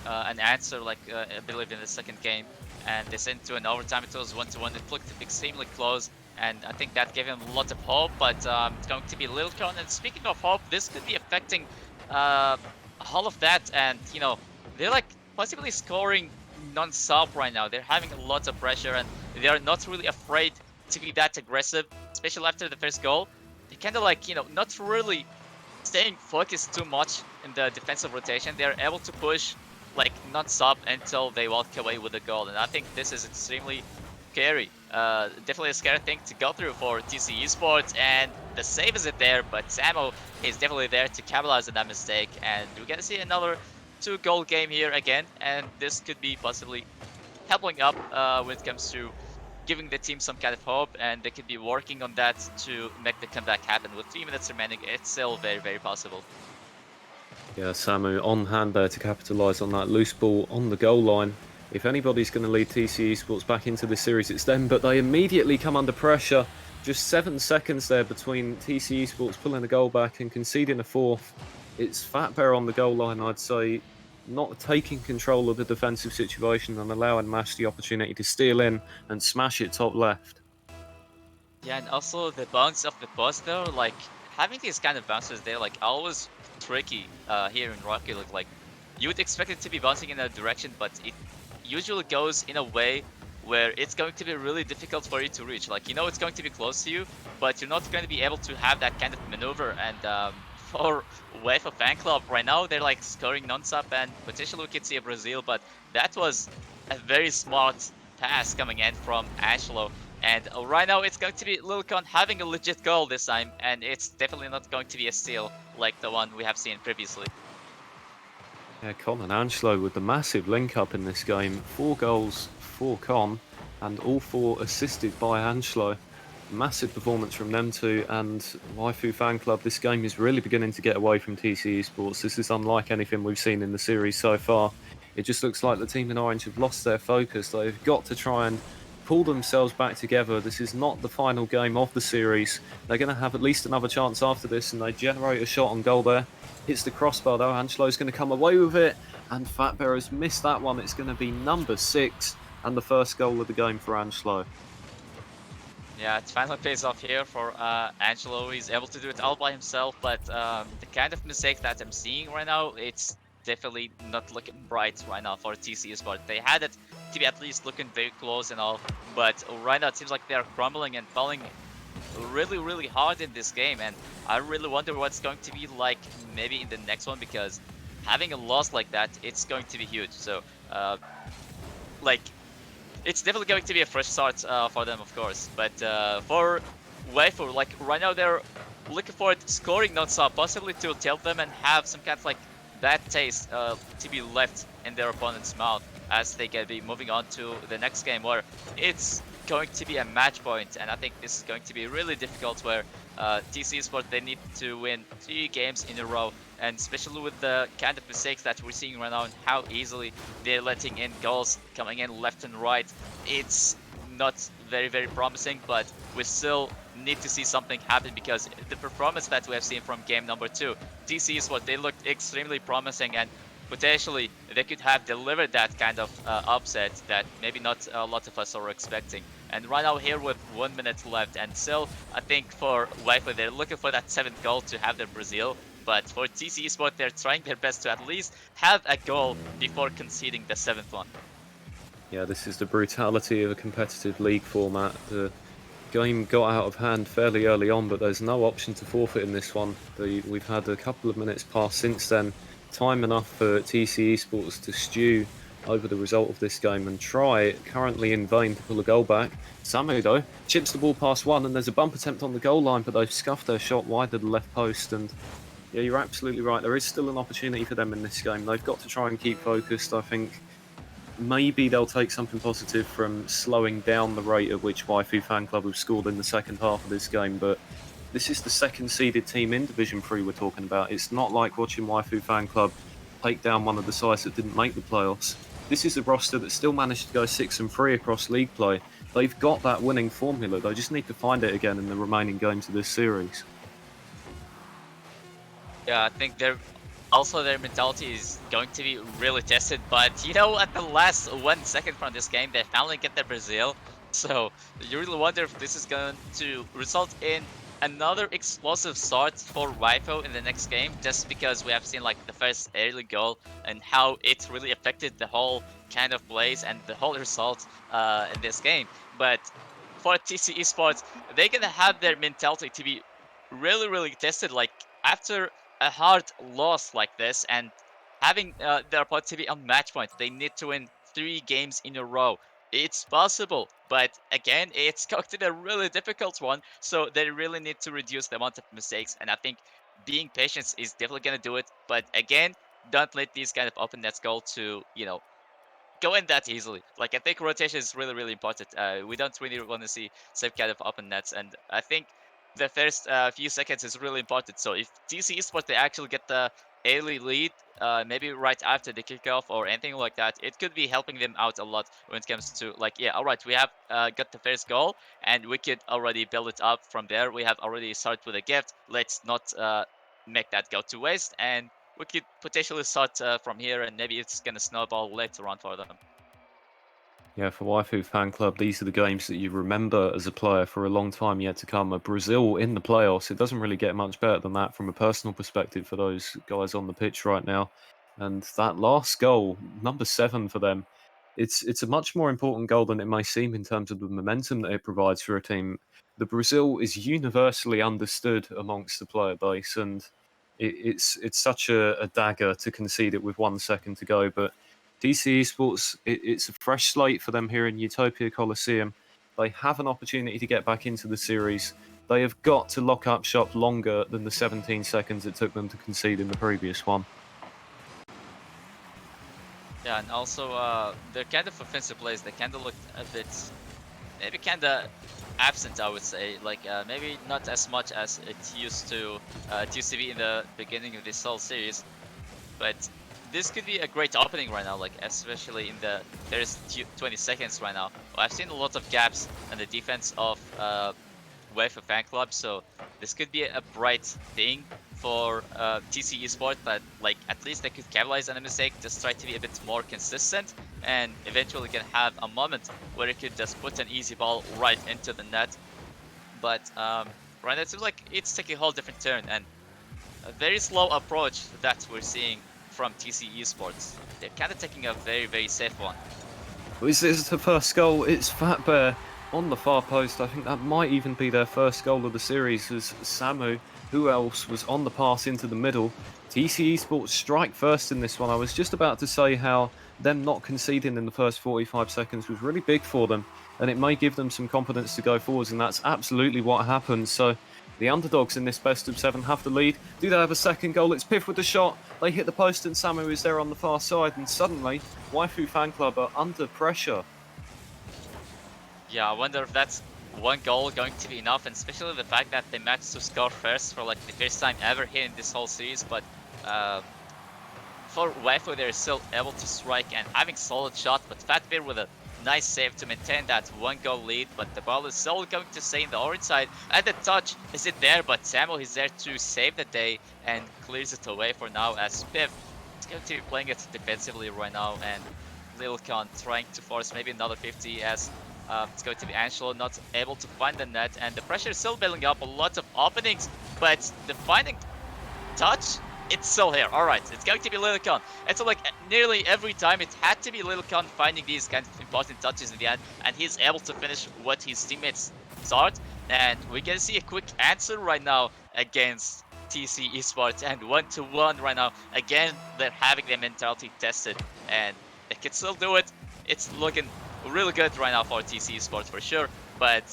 an answer, like I believe in the second game, and they sent to an overtime. It was 1-1. It looked extremely close, and I think that gave him a lot of hope. But it's going to be Lilcon. And speaking of hope, this could be affecting all of that. And you know, they're like possibly scoring non-stop right now. They're having a lot of pressure, and they are not really afraid to be that aggressive, especially after the first goal. They kind of like, you know, not really staying focused too much in the defensive rotation. They're able to push like non-stop until they walk away with a goal, and I think this is extremely scary. Definitely a scary thing to go through for TC Esports, and the save isn't there, but Samo is definitely there to capitalize on that mistake, and we're gonna see another 2-goal game here again, and this could be possibly helping up when it comes to giving the team some kind of hope, and they could be working on that to make the comeback happen. With 3 minutes remaining, it's still very, very possible.
Yeah, Samu on hand there to capitalise on that loose ball on the goal line. If anybody's going to lead TC Esports back into this series, it's them, but they immediately come under pressure. Just 7 seconds there between TC Esports pulling a goal back and conceding a fourth. It's Fat Bear on the goal line, I'd say, not taking control of the defensive situation and allowing Mash the opportunity to steal in and smash it top left.
Yeah, and also the bounce of the post though, like having these kind of bounces, they're like always tricky here in Rocket League. Like you would expect it to be bouncing in a direction, but it usually goes in a way where it's going to be really difficult for you to reach. Like, you know, it's going to be close to you, but you're not going to be able to have that kind of maneuver. And for Waifu Fan Club right now, they're like scoring non-stop, and potentially we could see a Brazil, but that was a very smart pass coming in from Ashlow. And right now it's going to be Lilcon having a legit goal this time, and it's definitely not going to be a steal like the one we have seen previously.
Yeah, Con and Angelo with the massive link up in this game. 4 goals for Con, and all 4 assisted by Angelo. Massive performance from them two, and Waifu Fan Club, this game is really beginning to get away from TC Esports. This is unlike anything we've seen in the series so far. It just looks like the team in orange have lost their focus. They've got to try and pull themselves back together. This is not the final game of the series. They're going to have at least another chance after this, and they generate a shot on goal there. Hits the crossbar though. Angelo's going to come away with it, and Fat Bear has missed that one. It's going to be number 6, and the first goal of the game for Angelo.
Yeah, it finally pays off here for Angelo. He's able to do it all by himself, but the kind of mistake that I'm seeing right now, it's definitely not looking bright right now for TC Esports. They had it to be at least looking very close and all, but right now it seems like they're crumbling and falling really, really hard in this game, and I really wonder what's going to be like maybe in the next one, because having a loss like that, it's going to be huge. So, like, it's definitely going to be a fresh start for them, of course. But for Waifu, like right now they're looking for it scoring non-stop, possibly to tilt them and have some kind of like bad taste to be left in their opponent's mouth as they get be moving on to the next game, where it's going to be a match point, and I think this is going to be really difficult, where TC Esports, they need to win 3 games in a row, and especially with the kind of mistakes that we're seeing right now and how easily they're letting in goals coming in left and right, it's not very, very promising, but we still need to see something happen, because the performance that we have seen from game number 2, TC Esports, they looked extremely promising, and potentially they could have delivered that kind of upset that maybe not a lot of us are expecting. And right now here with 1 minute left, and still I think for Waifu, they're looking for that 7th goal to have their Brazil, but for TC Esports, they're trying their best to at least have a goal before conceding the 7th one.
Yeah, this is the brutality of a competitive league format. The game got out of hand fairly early on, but there's no option to forfeit in this one. We've had a couple of minutes pass since then. Time enough for TC Esports to stew over the result of this game and try, currently in vain, to pull a goal back. Samu, though, chips the ball past one, and there's a bump attempt on the goal line, but they've scuffed their shot wide of the left post. And yeah, you're absolutely right. There is still an opportunity for them in this game. They've got to try and keep focused. I think maybe they'll take something positive from slowing down the rate at which Waifu Fan Club have scored in the second half of this game, but this is the second seeded team in Division 3 we're talking about. It's not like watching Waifu Fan Club take down one of the sides that didn't make the playoffs. This is a roster that still managed to go 6-3 across league play. They've got that winning formula. They just need to find it again in the remaining games of this series.
Yeah, I think their mentality is going to be really tested. But you know, at the last 1 second from this game, they finally get the Brazil. So you really wonder if this is going to result in another explosive start for Waifu in the next game, just because we have seen like the first early goal and how it really affected the whole kind of plays and the whole result in this game. But for TC Esports, they're gonna have their mentality to be really tested. Like after a hard loss like this and having their opponent to be on match point, they need to win 3 games in a row. It's possible, but again, it's going to be a really difficult one. So they really need to reduce the amount of mistakes. And I think being patient is definitely going to do it. But again, don't let these kind of open nets go to, go in that easily. Like I think rotation is really important. We don't really want to see same kind of open nets, and I think the first few seconds is really important. So if TC Esports they actually get the early lead, maybe right after the kickoff or anything like that, it could be helping them out a lot when it comes to like, yeah, all right, we have got the first goal and we could already build it up from there. We have already started with a gift. Let's not make that go to waste, and we could potentially start from here, and maybe it's gonna snowball later on for them.
Yeah, for Waifu Fan Club, these are the games that you remember as a player for a long time yet to come. Brazil in the playoffs, it doesn't really get much better than that from a personal perspective for those guys on the pitch right now. And that last goal, number 7 for them, it's a much more important goal than it may seem in terms of the momentum that it provides for a team. The Brazil is universally understood amongst the player base, and it's such a dagger to concede it with 1 second to go, but DC Esports, it's a fresh slate for them here in Utopia Coliseum. They have an opportunity to get back into the series. They have got to lock up shop longer than the 17 seconds it took them to concede in the previous one.
Yeah, and also the kind of offensive plays, they kind of looked a bit, maybe kind of absent, I would say. Like maybe not as much as it used to be in the beginning of this whole series. But this could be a great opening right now, like especially in the first 20 seconds right now. I've seen a lot of gaps in the defense of Waifu Fan Club, so this could be a bright thing for TC Esports, but like at least they could capitalize on a mistake, just try to be a bit more consistent, and eventually can have a moment where it could just put an easy ball right into the net. But right now it seems like it's taking a whole different turn, and a very slow approach that we're seeing from TC Esports. They're kind of taking a very safe one.
Is this the first goal? It's Fat Bear on the far post. I think that might even be their first goal of the series as Samu, who else, was on the pass into the middle. TC Esports strike first in this one. I was just about to say how them not conceding in the first 45 seconds was really big for them, and it may give them some confidence to go forwards, and that's absolutely what happened. So the underdogs in this best of 7 have the lead. Do they have a second goal? It's Piff with the shot. They hit the post and Samu is there on the far side, and suddenly Waifu Fan Club are under pressure.
Yeah, I wonder if that's one goal going to be enough, and especially the fact that they managed to score first for like the first time ever here in this whole series. But for Waifu, they're still able to strike and having solid shots, but Fatbear with a nice save to maintain that 1-goal lead, but the ball is still going to stay in the orange side. At the touch, is it there? But Samuel is there to save the day and clears it away for now, as Piff is going to be playing it defensively right now, and Lilcon trying to force maybe another 50 as it's going to be Angelo not able to find the net, and the pressure is still building up, a lot of openings, but the finding touch, it's still here. Alright, it's going to be Lilcon. It's like nearly every time it had to be Lilcon finding these kinds of important touches in the end, and he's able to finish what his teammates start. And we can see a quick answer right now against TC Esports, and 1-1 right now. Again, they're having their mentality tested, and They can still do it. It's looking really good right now for TC Esports for sure. But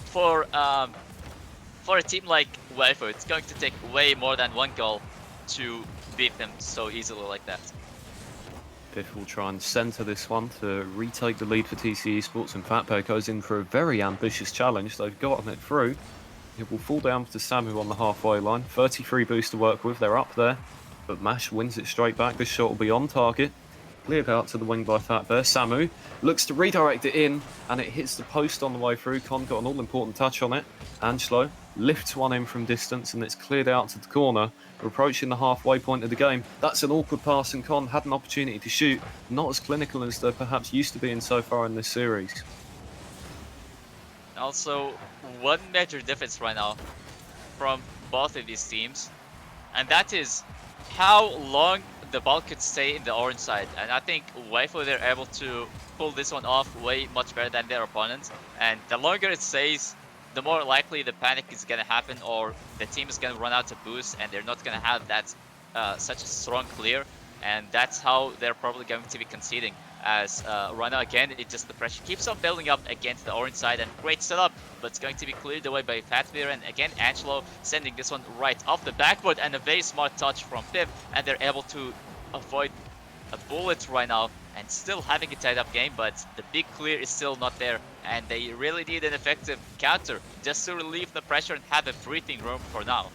for a team like Waifu, it's going to take way more than one goal to beat them so easily like that.
Piff will try and centre this one to retake the lead for TC Esports, and Fatbear goes in for a very ambitious challenge. They've gotten it through. It will fall down to Samu on the halfway line. 33 boost to work with, they're up there. But Mash wins it straight back. This shot will be on target. Cleared out to the wing by Fatbear. Samu looks to redirect it in, and it hits the post on the way through. Con got an all-important touch on it. Angelo lifts one in from distance, and it's cleared out to the corner. We're approaching the halfway point of the game. That's an awkward pass, and Con had an opportunity to shoot. Not as clinical as they're perhaps used to being so far in this series.
Also, one major difference right now from both of these teams, and that is how long the ball could stay in the orange side. And I think Waifu, they're able to pull this one off way much better than their opponents. And the longer it stays, the more likely the panic is going to happen, or the team is going to run out of boost and they're not going to have that such a strong clear. And that's how they're probably going to be conceding. As right now, again, it just the pressure keeps on building up against the orange side, and great setup, but it's going to be cleared away by Fatbeer. And again, Angelo sending this one right off the backboard, and a very smart touch from Pip, and they're able to avoid a bullet right now and still having a tied up game, but the big clear is still not there, and they really need an effective counter just to relieve the pressure and have a breathing room for now.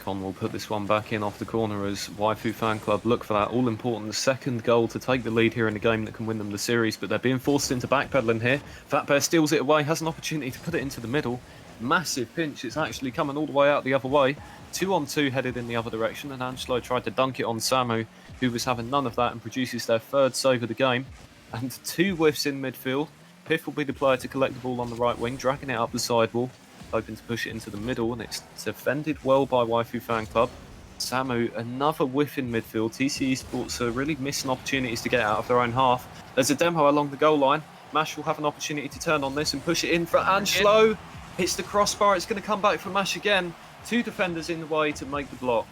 Con will put this one back in off the corner as Waifu Fan Club look for that all-important second goal to take the lead here in a game that can win them the series, but they're being forced into backpedaling here. Fatbear steals it away, has an opportunity to put it into the middle. Massive pinch, it's actually coming all the way out the other way. 2-on-2 headed in the other direction, and Angelo tried to dunk it on Samu, who was having none of that, and produces their third save of the game. And 2 whiffs in midfield. Piff will be the player to collect the ball on the right wing, dragging it up the sidewall, hoping to push it into the middle, and it's defended well by Waifu Fan Club. Samu, another whiff in midfield. TC Esports are really missing opportunities to get out of their own half. There's a demo along the goal line. Mash will have an opportunity to turn on this and push it in for Angelo. Hits the crossbar, it's going to come back for Mash again. 2 defenders in the way to make the block.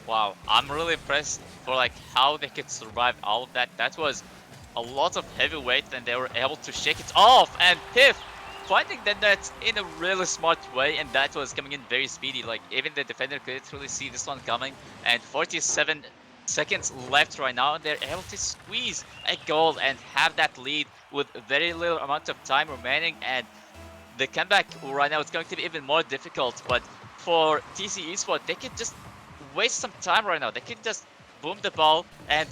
Wow, I'm really impressed for like how they could survive all of that. That was a lot of heavy weight, and they were able to shake it off. And Piff finding the net in a really smart way, and that was coming in very speedy. Like even the defender could really see this one coming. And 47 seconds left right now, and they're able to squeeze a goal and have that lead with very little amount of time remaining. And the comeback right now is going to be even more difficult. But for TC Esports, they could just waste some time right now. They could just boom the ball and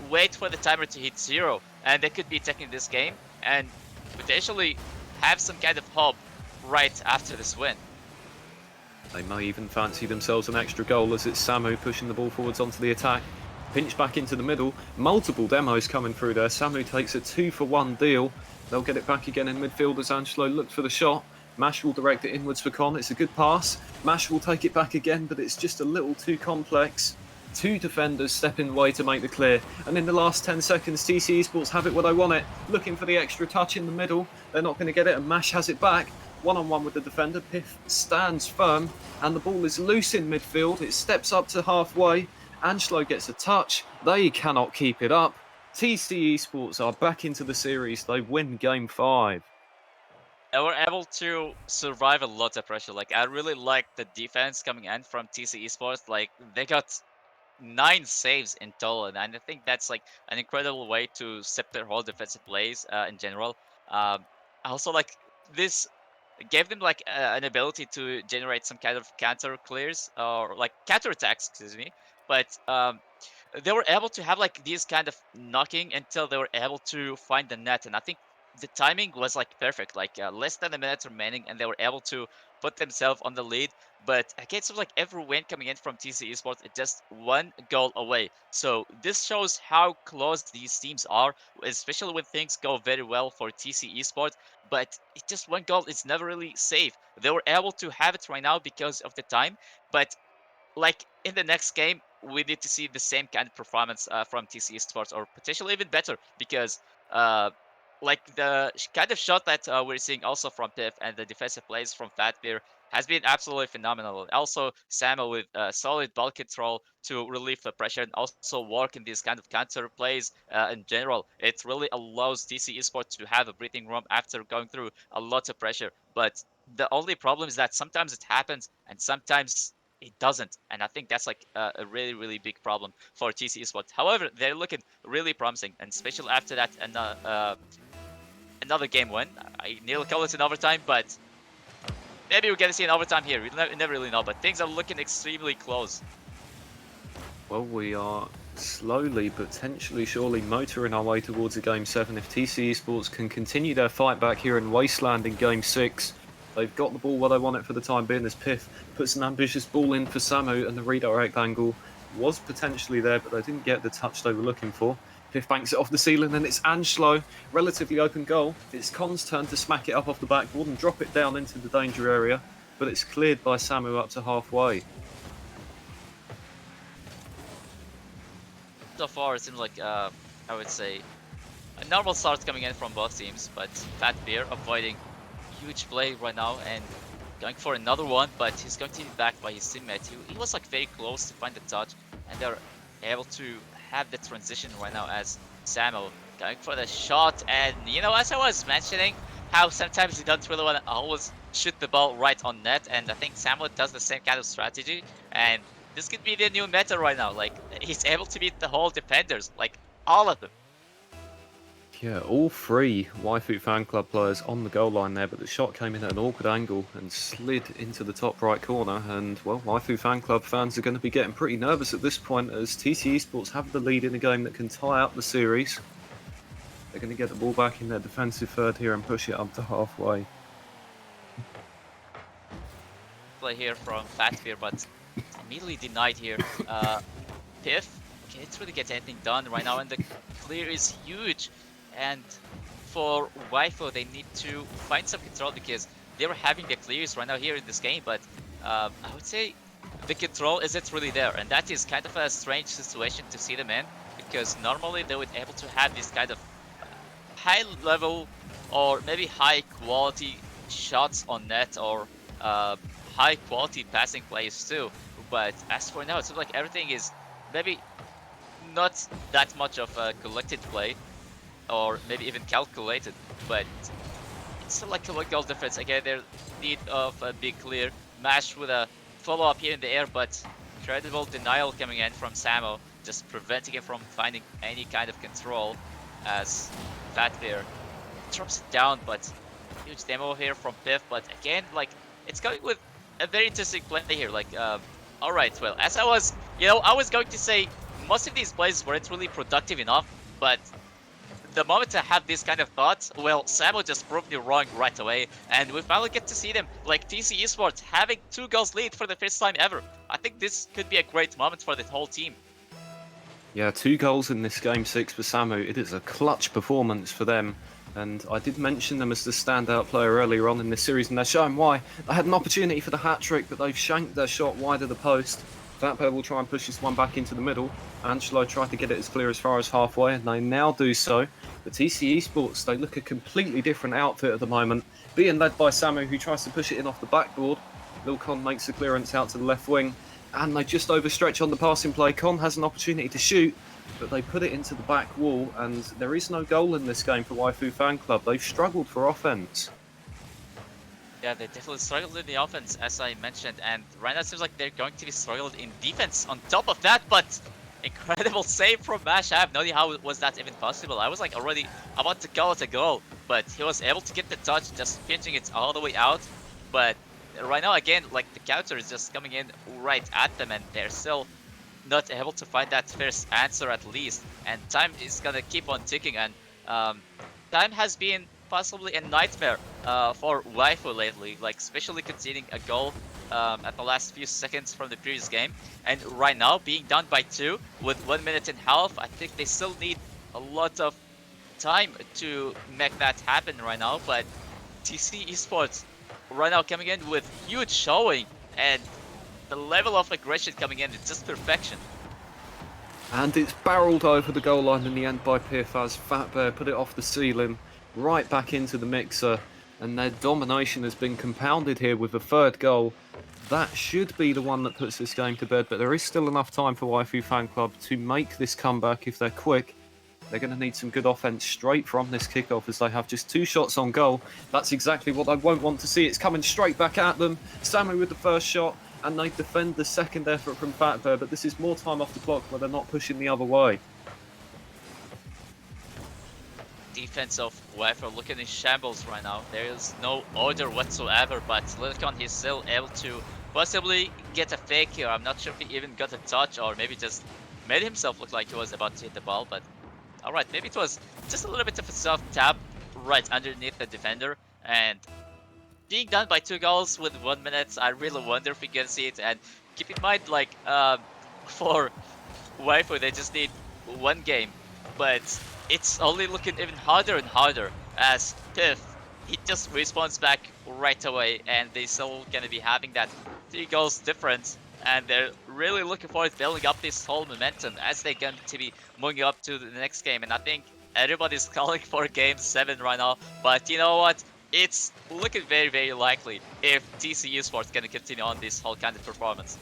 wait for the timer to hit 0, and they could be taking this game and potentially have some kind of hope right after this win.
They may even fancy themselves an extra goal, as it's Samu pushing the ball forwards onto the attack. Pinch back into the middle, multiple demos coming through there. Samu takes a 2-for-1 deal. They'll get it back again in midfield as Angelo looks for the shot. Mash will direct it inwards for Con. It's a good pass. Mash will take it back again, but it's just a little too complex. 2 defenders step in the way to make the clear. And in the last 10 seconds, TC Esports have it where they want it. Looking for the extra touch in the middle. They're not going to get it, and Mash has it back. 1-on-1 with the defender. Piff stands firm, and the ball is loose in midfield. It steps up to halfway. Angelo gets a touch. They cannot keep it up. TC Esports are back into the series. They win Game 5.
They were able to survive a lot of pressure. Like I really like the defense coming in from TC Esports. Like they got 9 saves in total, and I think that's like an incredible way to set their whole defensive plays in general. Also, like this gave them like an ability to generate some kind of counter clears or like counter attacks, excuse me. But they were able to have like these kind of knocking until they were able to find the net, and I think the timing was like perfect, like less than a minute remaining, and they were able to put themselves on the lead. But again, so like every win coming in from TC Esports, it's just 1 goal away. So this shows how close these teams are, especially when things go very well for TC Esports. But it's just 1 goal is never really safe. They were able to have it right now because of the time, but like in the next game, we need to see the same kind of performance from TC Sports, or potentially even better, because uh, like the kind of shot that we're seeing also from Piff and the defensive plays from Fatbeer, has been absolutely phenomenal. Also, Samo with solid ball control to relieve the pressure and also work in these kind of counter plays in general. It really allows TC Esports to have a breathing room after going through a lot of pressure. But the only problem is that sometimes it happens and sometimes it doesn't. And I think that's like a really, really big problem for TC Esports. However, they're looking really promising, and especially after that another game win. I nearly call it an overtime, but maybe we're gonna see an overtime here. We never really know, but things are looking extremely close.
Well, we are slowly, potentially, surely motoring our way towards a Game 7. If TC Esports can continue their fight back here in Wasteland in Game 6, they've got the ball where they want it for the time being as Piff puts an ambitious ball in for Samu, and the redirect angle was potentially there, but they didn't get the touch they were looking for. Piff banks it off the ceiling, and it's Angelo, relatively open goal. It's Con's turn to smack it up off the backboard and drop it down into the danger area, but it's cleared by Samu up to halfway.
So far, it seems like I would say a normal start coming in from both teams, but Fat Bear avoiding huge play right now and going for another one, but he's going to be backed by his teammate. He was like very close to find the touch, and they're able to have the transition right now as Samuel going for the shot. And you know, as I was mentioning, how sometimes you don't really want to always shoot the ball right on net, and I think Samuel does the same kind of strategy, and this could be the new meta right now. Like, he's able to beat the whole defenders, like all of them.
Yeah, all three Waifu Fan Club players on the goal line there, but the shot came in at an awkward angle and slid into the top right corner. And, well, Waifu Fan Club fans are going to be getting pretty nervous at this point as TC Esports have the lead in a game that can tie up the series. They're going to get the ball back in their defensive third here and push it up to halfway.
Play here from Fatbeer, but immediately denied here. Piff can't really get anything done right now, and the clear is huge. And for Waifu, they need to find some control because they were having the clears right now here in this game, but I would say the control isn't really there, and that is kind of a strange situation to see them in, because normally they would be able to have this kind of high level or maybe high quality shots on net or high quality passing plays too. But as for now, it seems like everything is maybe not that much of a collected play, or maybe even calculated, but it's still like a one goal difference. Again, they're in need of a big clear. Mash with a follow-up here in the air, but incredible denial coming in from Samo, just preventing him from finding any kind of control as Fatbear drops it down, but huge demo here from Piff. But again, like, it's going with a very interesting play here. Like, alright, well, as I was, I was going to say most of these plays weren't really productive enough, but the moment I have this kind of thought, well, Samo just proved me wrong right away, and we finally get to see them, like TC Esports, having 2 goals lead for the first time ever. I think this could be a great moment for the whole team.
Yeah, 2 goals in this Game 6 for Samu. It is a clutch performance for them. And I did mention them as the standout player earlier on in this series, and they're showing why. They had an opportunity for the hat-trick, but they've shanked their shot wide of the post. Fatbear will try and push this one back into the middle. Angelo tried to get it as clear as far as halfway, and they now do so. But TC Esports, they look a completely different outfit at the moment, being led by Samu, who tries to push it in off the backboard. Lil Con makes the clearance out to the left wing, and they just overstretch on the passing play. Con has an opportunity to shoot, but they put it into the back wall, and there is no goal in this game for Waifu Fan Club. They've struggled for offense.
Yeah, they definitely struggled in the offense, as I mentioned, and right now it seems like they're going to be struggled in defense on top of that, but incredible save from Mash. I have no idea how was that even possible. I was like already about to call it a goal, but he was able to get the touch, just pinching it all the way out. But right now, again, like the counter is just coming in right at them, and they're still not able to find that first answer at least. And time is gonna keep on ticking, and time has been possibly a nightmare for Waifu lately, like especially conceding a goal at the last few seconds from the previous game, and right now being down by 2 with 1 minute and a half. I think they still need a lot of time to make that happen right now, but TC Esports right now coming in with huge showing, and the level of aggression coming in, it's just perfection.
And it's barreled over the goal line in the end by Piff as Fatbear put it off the ceiling, right back into the mixer. and their domination has been compounded here with a third goal. That should be the one that puts this game to bed, but there is still enough time for Waifu Fan Club to make this comeback if they're quick. They're going to need some good offense straight from this kickoff as they have just 2 shots on goal. That's exactly what I won't want to see. It's coming straight back at them. Samu with the first shot, and they defend the second effort from Fatbear, but this is more time off the clock where they're not pushing the other way.
Defense of Waifu looking in shambles right now. There is no order whatsoever, but Lilicon is still able to possibly get a fake here. I'm not sure if he even got a touch or maybe just made himself look like he was about to hit the ball, but alright, maybe it was just a little bit of a soft tap right underneath the defender, and being done by 2 goals with 1 minute, I really wonder if we can see it. And keep in mind, like, for Waifu, they just need 1 game, but it's only looking even harder and harder as Piff, he just respawns back right away, and they still gonna be having that 3 goals difference, and they're really looking forward to building up this whole momentum as they're going to be moving up to the next game. And I think everybody's calling for game 7 right now, but you know what? It's looking very, very likely if TC eSports gonna continue on this whole kind of performance.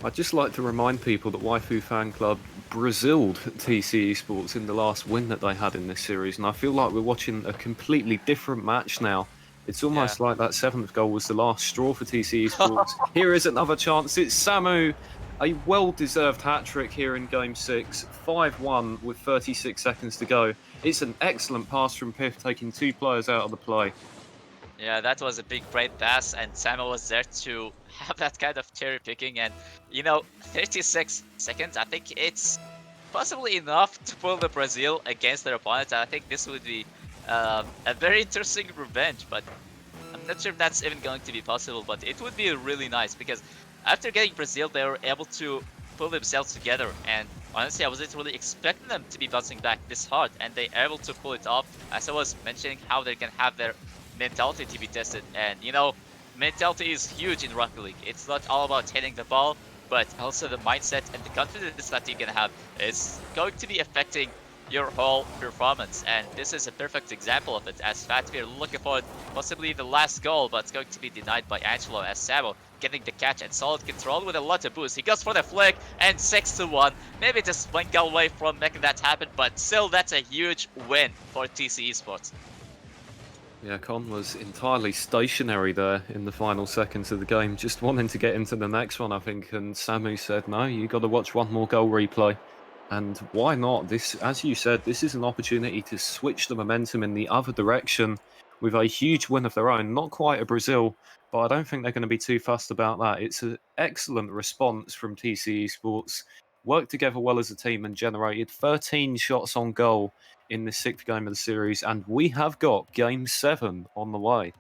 I'd just like to remind people that Waifu Fan Club Braziled TC eSports in the last win that they had in this series, and I feel like we're watching a completely different match now. It's almost like that 7th goal was the last straw for TC eSports. Here is another chance. It's Samu. A well-deserved hat-trick here in Game 6. 5-1 with 36 seconds to go. It's an excellent pass from Piff, taking 2 players out of the play.
Yeah, that was a big great pass, and Samu was there to have that kind of cherry picking. And you know, 36 seconds, I think it's possibly enough to pull the Brazil against their opponents. I think this would be a very interesting revenge, but I'm not sure if that's even going to be possible. But it would be really nice, because after getting Brazil, they were able to pull themselves together, and honestly, I wasn't really expecting them to be bouncing back this hard, and they are able to pull it off. As I was mentioning, how they're gonna have their mentality to be tested, and you know, mentality is huge in Rocket League. It's not all about hitting the ball, but also the mindset and the confidence that you're gonna have is going to be affecting your whole performance. And this is a perfect example of it, as Fatbear looking for possibly the last goal, but it's going to be denied by Angelo, as Sabo getting the catch and solid control with a lot of boost. He goes for the flick, and 6-1. Maybe just 1 goal away from making that happen, but still, that's a huge win for TC eSports.
Yeah, Con was entirely stationary there in the final seconds of the game, just wanting to get into the next one, I think. And Samu said, no, you got to watch 1 more goal replay. And why not? This, as you said, this is an opportunity to switch the momentum in the other direction with a huge win of their own. Not quite a Brazil, but I don't think they're going to be too fussed about that. It's an excellent response from TC eSports. Worked together well as a team and generated 13 shots on goal in the 6th game of the series, and we have got Game 7 on the way.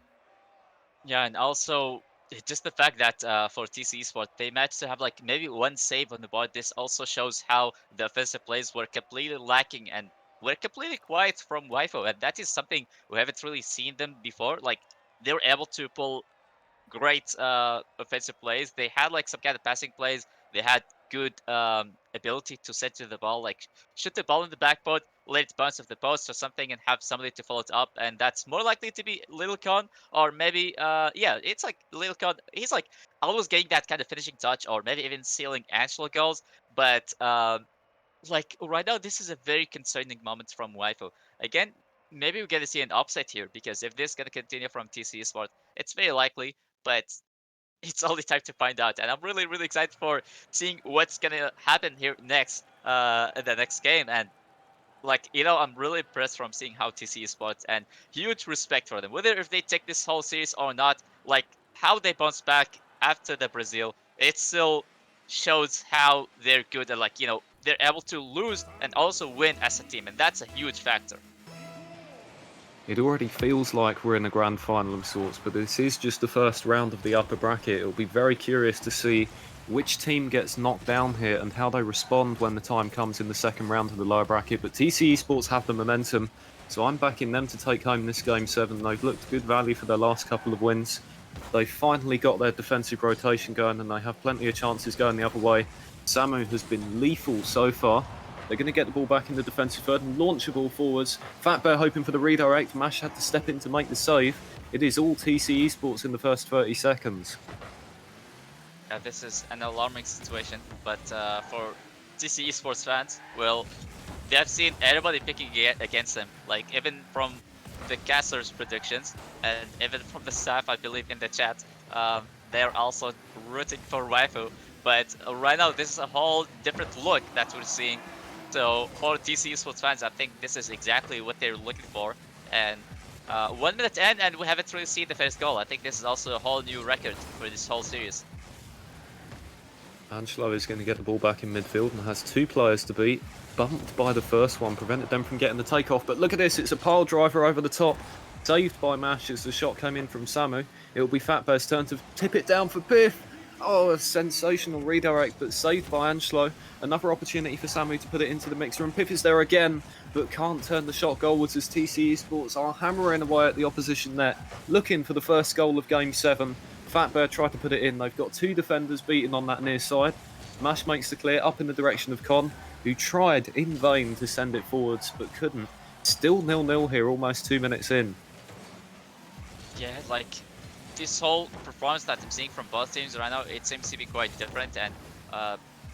Yeah, and also just the fact that for TC Esports, they managed to have like maybe 1 save on the board. This also shows how the offensive plays were completely lacking and were completely quiet from Waifu, and that is something we haven't really seen them before. Like, they were able to pull great offensive plays. They had like some kind of passing plays. They had good ability to set to the ball, like shoot the ball in the backboard, let it bounce off the post or something, and have somebody to follow it up. And that's more likely to be Lil Con, or maybe yeah, it's like Lil Con. He's like always getting that kind of finishing touch, or maybe even sealing Angelo goals. But like right now, this is a very concerning moment from Waifu. Again, maybe we're gonna see an upset here, because if this is gonna continue from TC Sport, it's very likely, but it's only time to find out. And I'm really, really excited for seeing what's gonna happen here next, in the next game. And like, you know, I'm really impressed from seeing how TC Sports, and huge respect for them. Whether if they take this whole series or not, like how they bounce back after the Brazil, it still shows how they're good, and like, you know, they're able to lose and also win as a team, and that's a huge factor.
It already feels like we're in a grand final of sorts, but this is just the first round of the upper bracket. It'll be very curious to see which team gets knocked down here and how they respond when the time comes in the second round of the lower bracket. But TC Esports have the momentum, so I'm backing them to take home this Game 7. They've looked good value for their last couple of wins. They've finally got their defensive rotation going, and they have plenty of chances going the other way. Samu has been lethal so far. They're going to get the ball back in the defensive third and launch the ball forwards. Fatbear hoping for the redirect. Mash had to step in to make the save. It is all TC eSports in the first 30 seconds.
This is an alarming situation, but for TC eSports fans, well, they have seen everybody picking against them. Like, even from the casters' predictions, and even from the staff, I believe, in the chat, they're also rooting for Waifu. But right now, this is a whole different look that we're seeing. So for TC eSports fans, I think this is exactly what they're looking for. And 1 minute in, and we haven't really seen the first goal. I think this is also a whole new record for this whole series.
Angelo is going to get the ball back in midfield and has 2 players to beat. Bumped by the first one, prevented them from getting the takeoff. But look at this, it's a pile driver over the top. Saved by Mash as the shot came in from Samu. It'll be Fatbear's turn to tip it down for Piff. Oh, a sensational redirect, but saved by Angelo. Another opportunity for Samu to put it into the mixer, and Piff is there again, but can't turn the shot goalwards as TC eSports are hammering away at the opposition net, looking for the first goal of Game 7. Fatbear tried to put it in. They've got 2 defenders beating on that near side. Mash makes the clear up in the direction of Con, who tried in vain to send it forwards, but couldn't. Still 0-0 here, almost 2 minutes in.
Yeah, like, this whole performance that I'm seeing from both teams right now, it seems to be quite different, and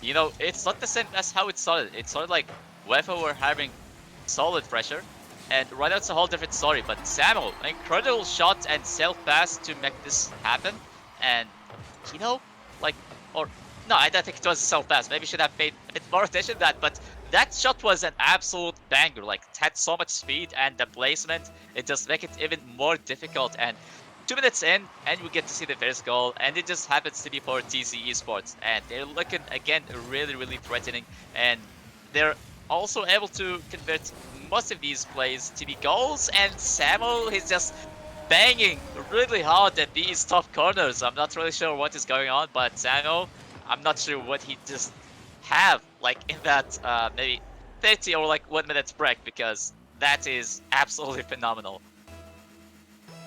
you know, it's not the same as how it started. It started like Waifu were having solid pressure, and right now it's a whole different story. But Samuel, incredible shot and self-pass to make this happen, and you know, like, or no, I don't think it was a self-pass. Maybe should have paid a bit more attention to that, but that shot was an absolute banger. Like, it had so much speed, and the placement, it just make it even more difficult. And 2 minutes in, and we get to see the first goal, and it just happens to be for TC eSports, and they're looking again really, really threatening, and they're also able to convert most of these plays to be goals. And Samuel is just banging really hard at these top corners. I'm not really sure what is going on, but Samuel, I'm not sure what he just have like in that maybe 30 or like 1 minute break, because that is absolutely phenomenal.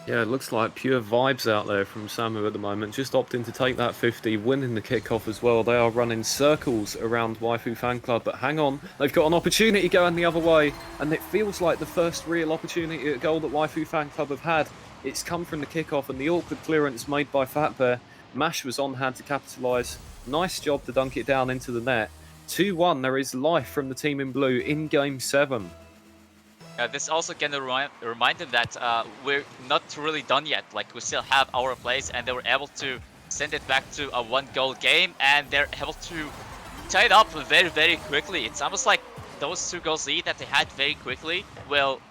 Yeah, it looks like pure vibes out there from Samu at the moment. Just opting to take that 50, winning the kickoff as well. They are running circles around Waifu Fan Club, but hang on, they've got an opportunity going the other way, and it feels like the first real opportunity at goal that Waifu Fan Club have had. It's come from the kickoff and the awkward clearance made by Fatbear. Mash was on hand to capitalise. Nice job to dunk it down into the net. 2-1, there is life from the team in blue in Game 7.
This also can remind them that we're not really done yet. Like, we still have our plays, and they were able to send it back to a 1-goal game, and they're able to tie it up very, very quickly. It's almost like those 2 goals lead that they had very quickly, well,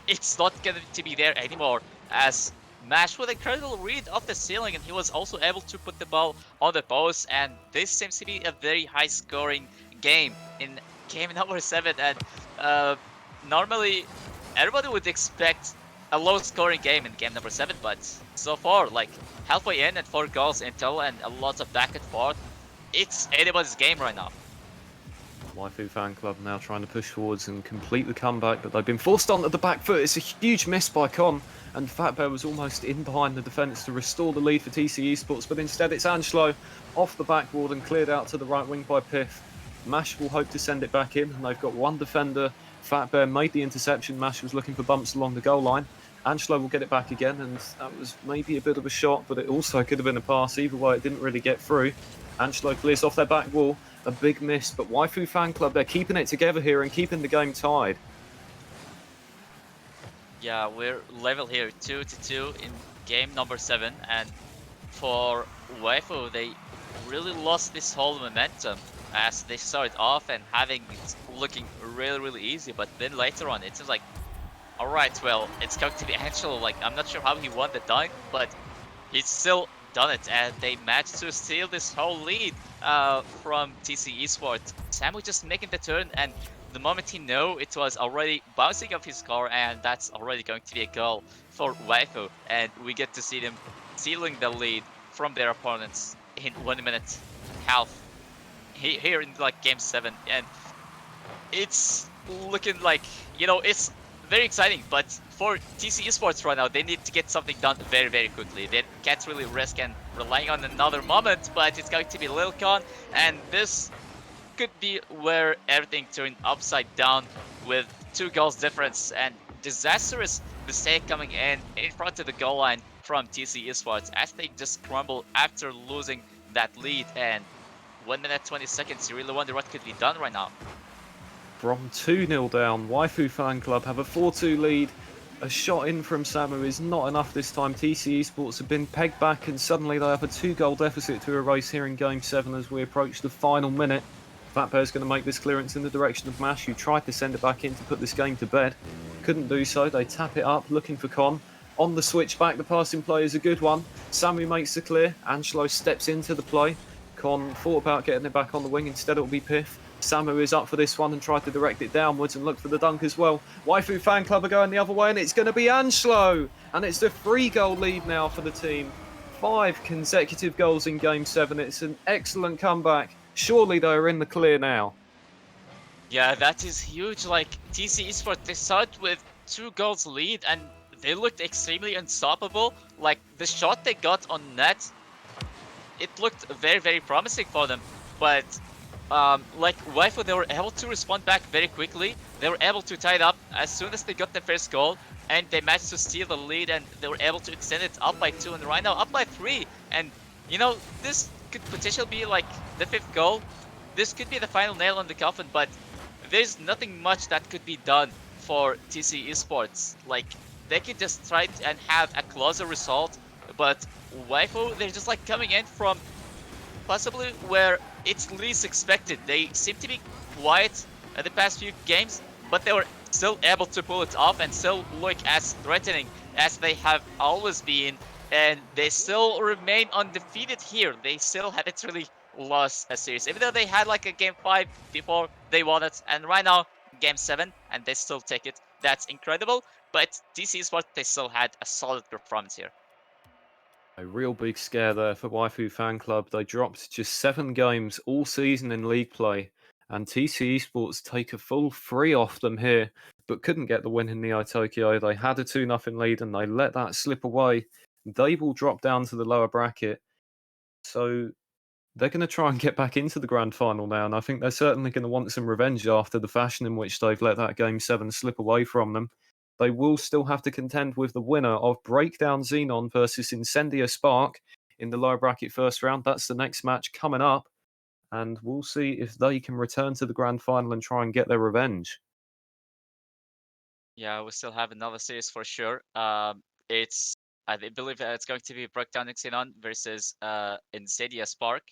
it's not going to be there anymore, as Mash with a incredible read off the ceiling, and he was also able to put the ball on the post, and this seems to be a very high-scoring game in game number 7, and normally everybody would expect a low-scoring game in game number 7, but so far, like, halfway in and 4 goals in total and a lot of back and forth, it's anybody's game right now.
Waifu Fan Club now trying to push forwards and complete the comeback, but they've been forced onto the back foot. It's a huge miss by Con, and Fatbear was almost in behind the defence to restore the lead for TC eSports, but instead it's Angelo off the backboard and cleared out to the right wing by Piff. Mash will hope to send it back in, and they've got 1 defender. Fatbear made the interception. Mash was looking for bumps along the goal line. Angelo will get it back again, and that was maybe a bit of a shot, but it also could have been a pass. Either way, it didn't really get through. Angelo clears off their back wall. A big miss, but Waifu Fan Club, they're keeping it together here and keeping the game tied.
Yeah, we're level here, 2-2 in game number 7, and for Waifu, they really lost this whole momentum as they started off and having it looking really, really easy, but then later on, it seems like, alright, well, it's going to be Angelo. Like, I'm not sure how he won the dunk, but he's still done it, and they managed to steal this whole lead from TC eSports. Samu just making the turn, and the moment he knew, it was already bouncing off his car, and that's already going to be a goal for Waifu, and we get to see them stealing the lead from their opponents in 1 minute half here in like game 7, and it's looking like, you know, it's very exciting, but for TC eSports right now, they need to get something done very, very quickly. They can't really risk and relying on another moment, but it's going to be Lil Con, and this could be where everything turned upside down with 2 goals difference, and disastrous mistake coming in front of the goal line from TC Esports as they just crumble after losing that lead. And 1 minute 20 seconds, you really wonder what could be done right now.
From 2-0 down, Waifu Fan Club have a 4-2 lead. A shot in from Samu is not enough this time. TC Esports have been pegged back and suddenly they have a 2-goal deficit to erase here in Game 7 as we approach the final minute. Fatbear's going to make this clearance in the direction of Mash, who tried to send it back in to put this game to bed. Couldn't do so. They tap it up, looking for Con. On the switchback, the passing play is a good one. Samu makes the clear. Angelo steps into the play. Con thought about getting it back on the wing. Instead, it'll be Piff. Samu is up for this one and tried to direct it downwards and look for the dunk as well. Waifu Fan Club are going the other way, and it's going to be Angelo. And it's the 3-goal lead now for the team. 5 consecutive goals in Game 7. It's an excellent comeback. Surely they are in the clear now.
Yeah, that is huge. Like, TC Esports, they started with 2 goals lead and they looked extremely unstoppable. Like, the shot they got on net, it looked very, very promising for them. But, like, Waifu, they were able to respond back very quickly. They were able to tie it up as soon as they got the first goal. And they managed to steal the lead and they were able to extend it up by 2 and right now up by 3. And, you know, this could potentially be like the 5th goal. This could be the final nail on the coffin, but there's nothing much that could be done for TC Esports. Like, they could just try and have a closer result, but Waifu, they're just like coming in from possibly where it's least expected. They seem to be quiet at the past few games, but they were still able to pull it off and still look as threatening as they have always been. And they still remain undefeated here. They still haven't really lost a series, even though they had like a game 5 before they won it, and right now game 7, and they still take it. That's incredible. But DC Sports, they still had a solid performance here.
A real big scare there for Waifu Fan Club. They dropped just 7 games all season in league play, and TC Esports take a full 3 off them here, but couldn't get the win in Neo Tokyo. They had a 2-0 lead and they let that slip away. They will drop down to the lower bracket. So they're going to try and get back into the grand final now, and I think they're certainly going to want some revenge after the fashion in which they've let that Game 7 slip away from them. They will still have to contend with the winner of Breakdown Xenon versus Incendio Spark in the lower bracket first round. That's the next match coming up, and we'll see if they can return to the grand final and try and get their revenge.
Yeah, we still have another series for sure. It's I believe it's going to be Breakdown Xenon versus Insidia Spark.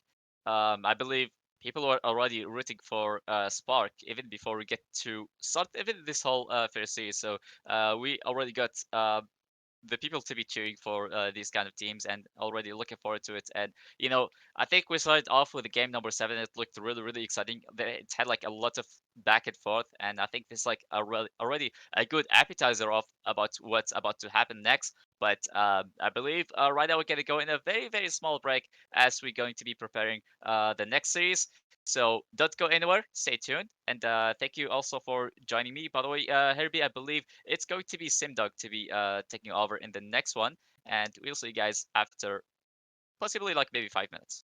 I believe people are already rooting for Spark even before we get to start even this whole first series. So we already got the people to be cheering for these kind of teams and already looking forward to it. And you know, I think we started off with the game number 7. It looked really, really exciting. It had like a lot of back and forth, and I think this is like already a good appetizer of about what's about to happen next. But I believe right now we're going to go in a very, very small break as we're going to be preparing the next series. So don't go anywhere. Stay tuned, and thank you also for joining me. By the way, Herbie, I believe it's going to be Simdog to be taking over in the next one, and we'll see you guys after possibly like maybe 5 minutes.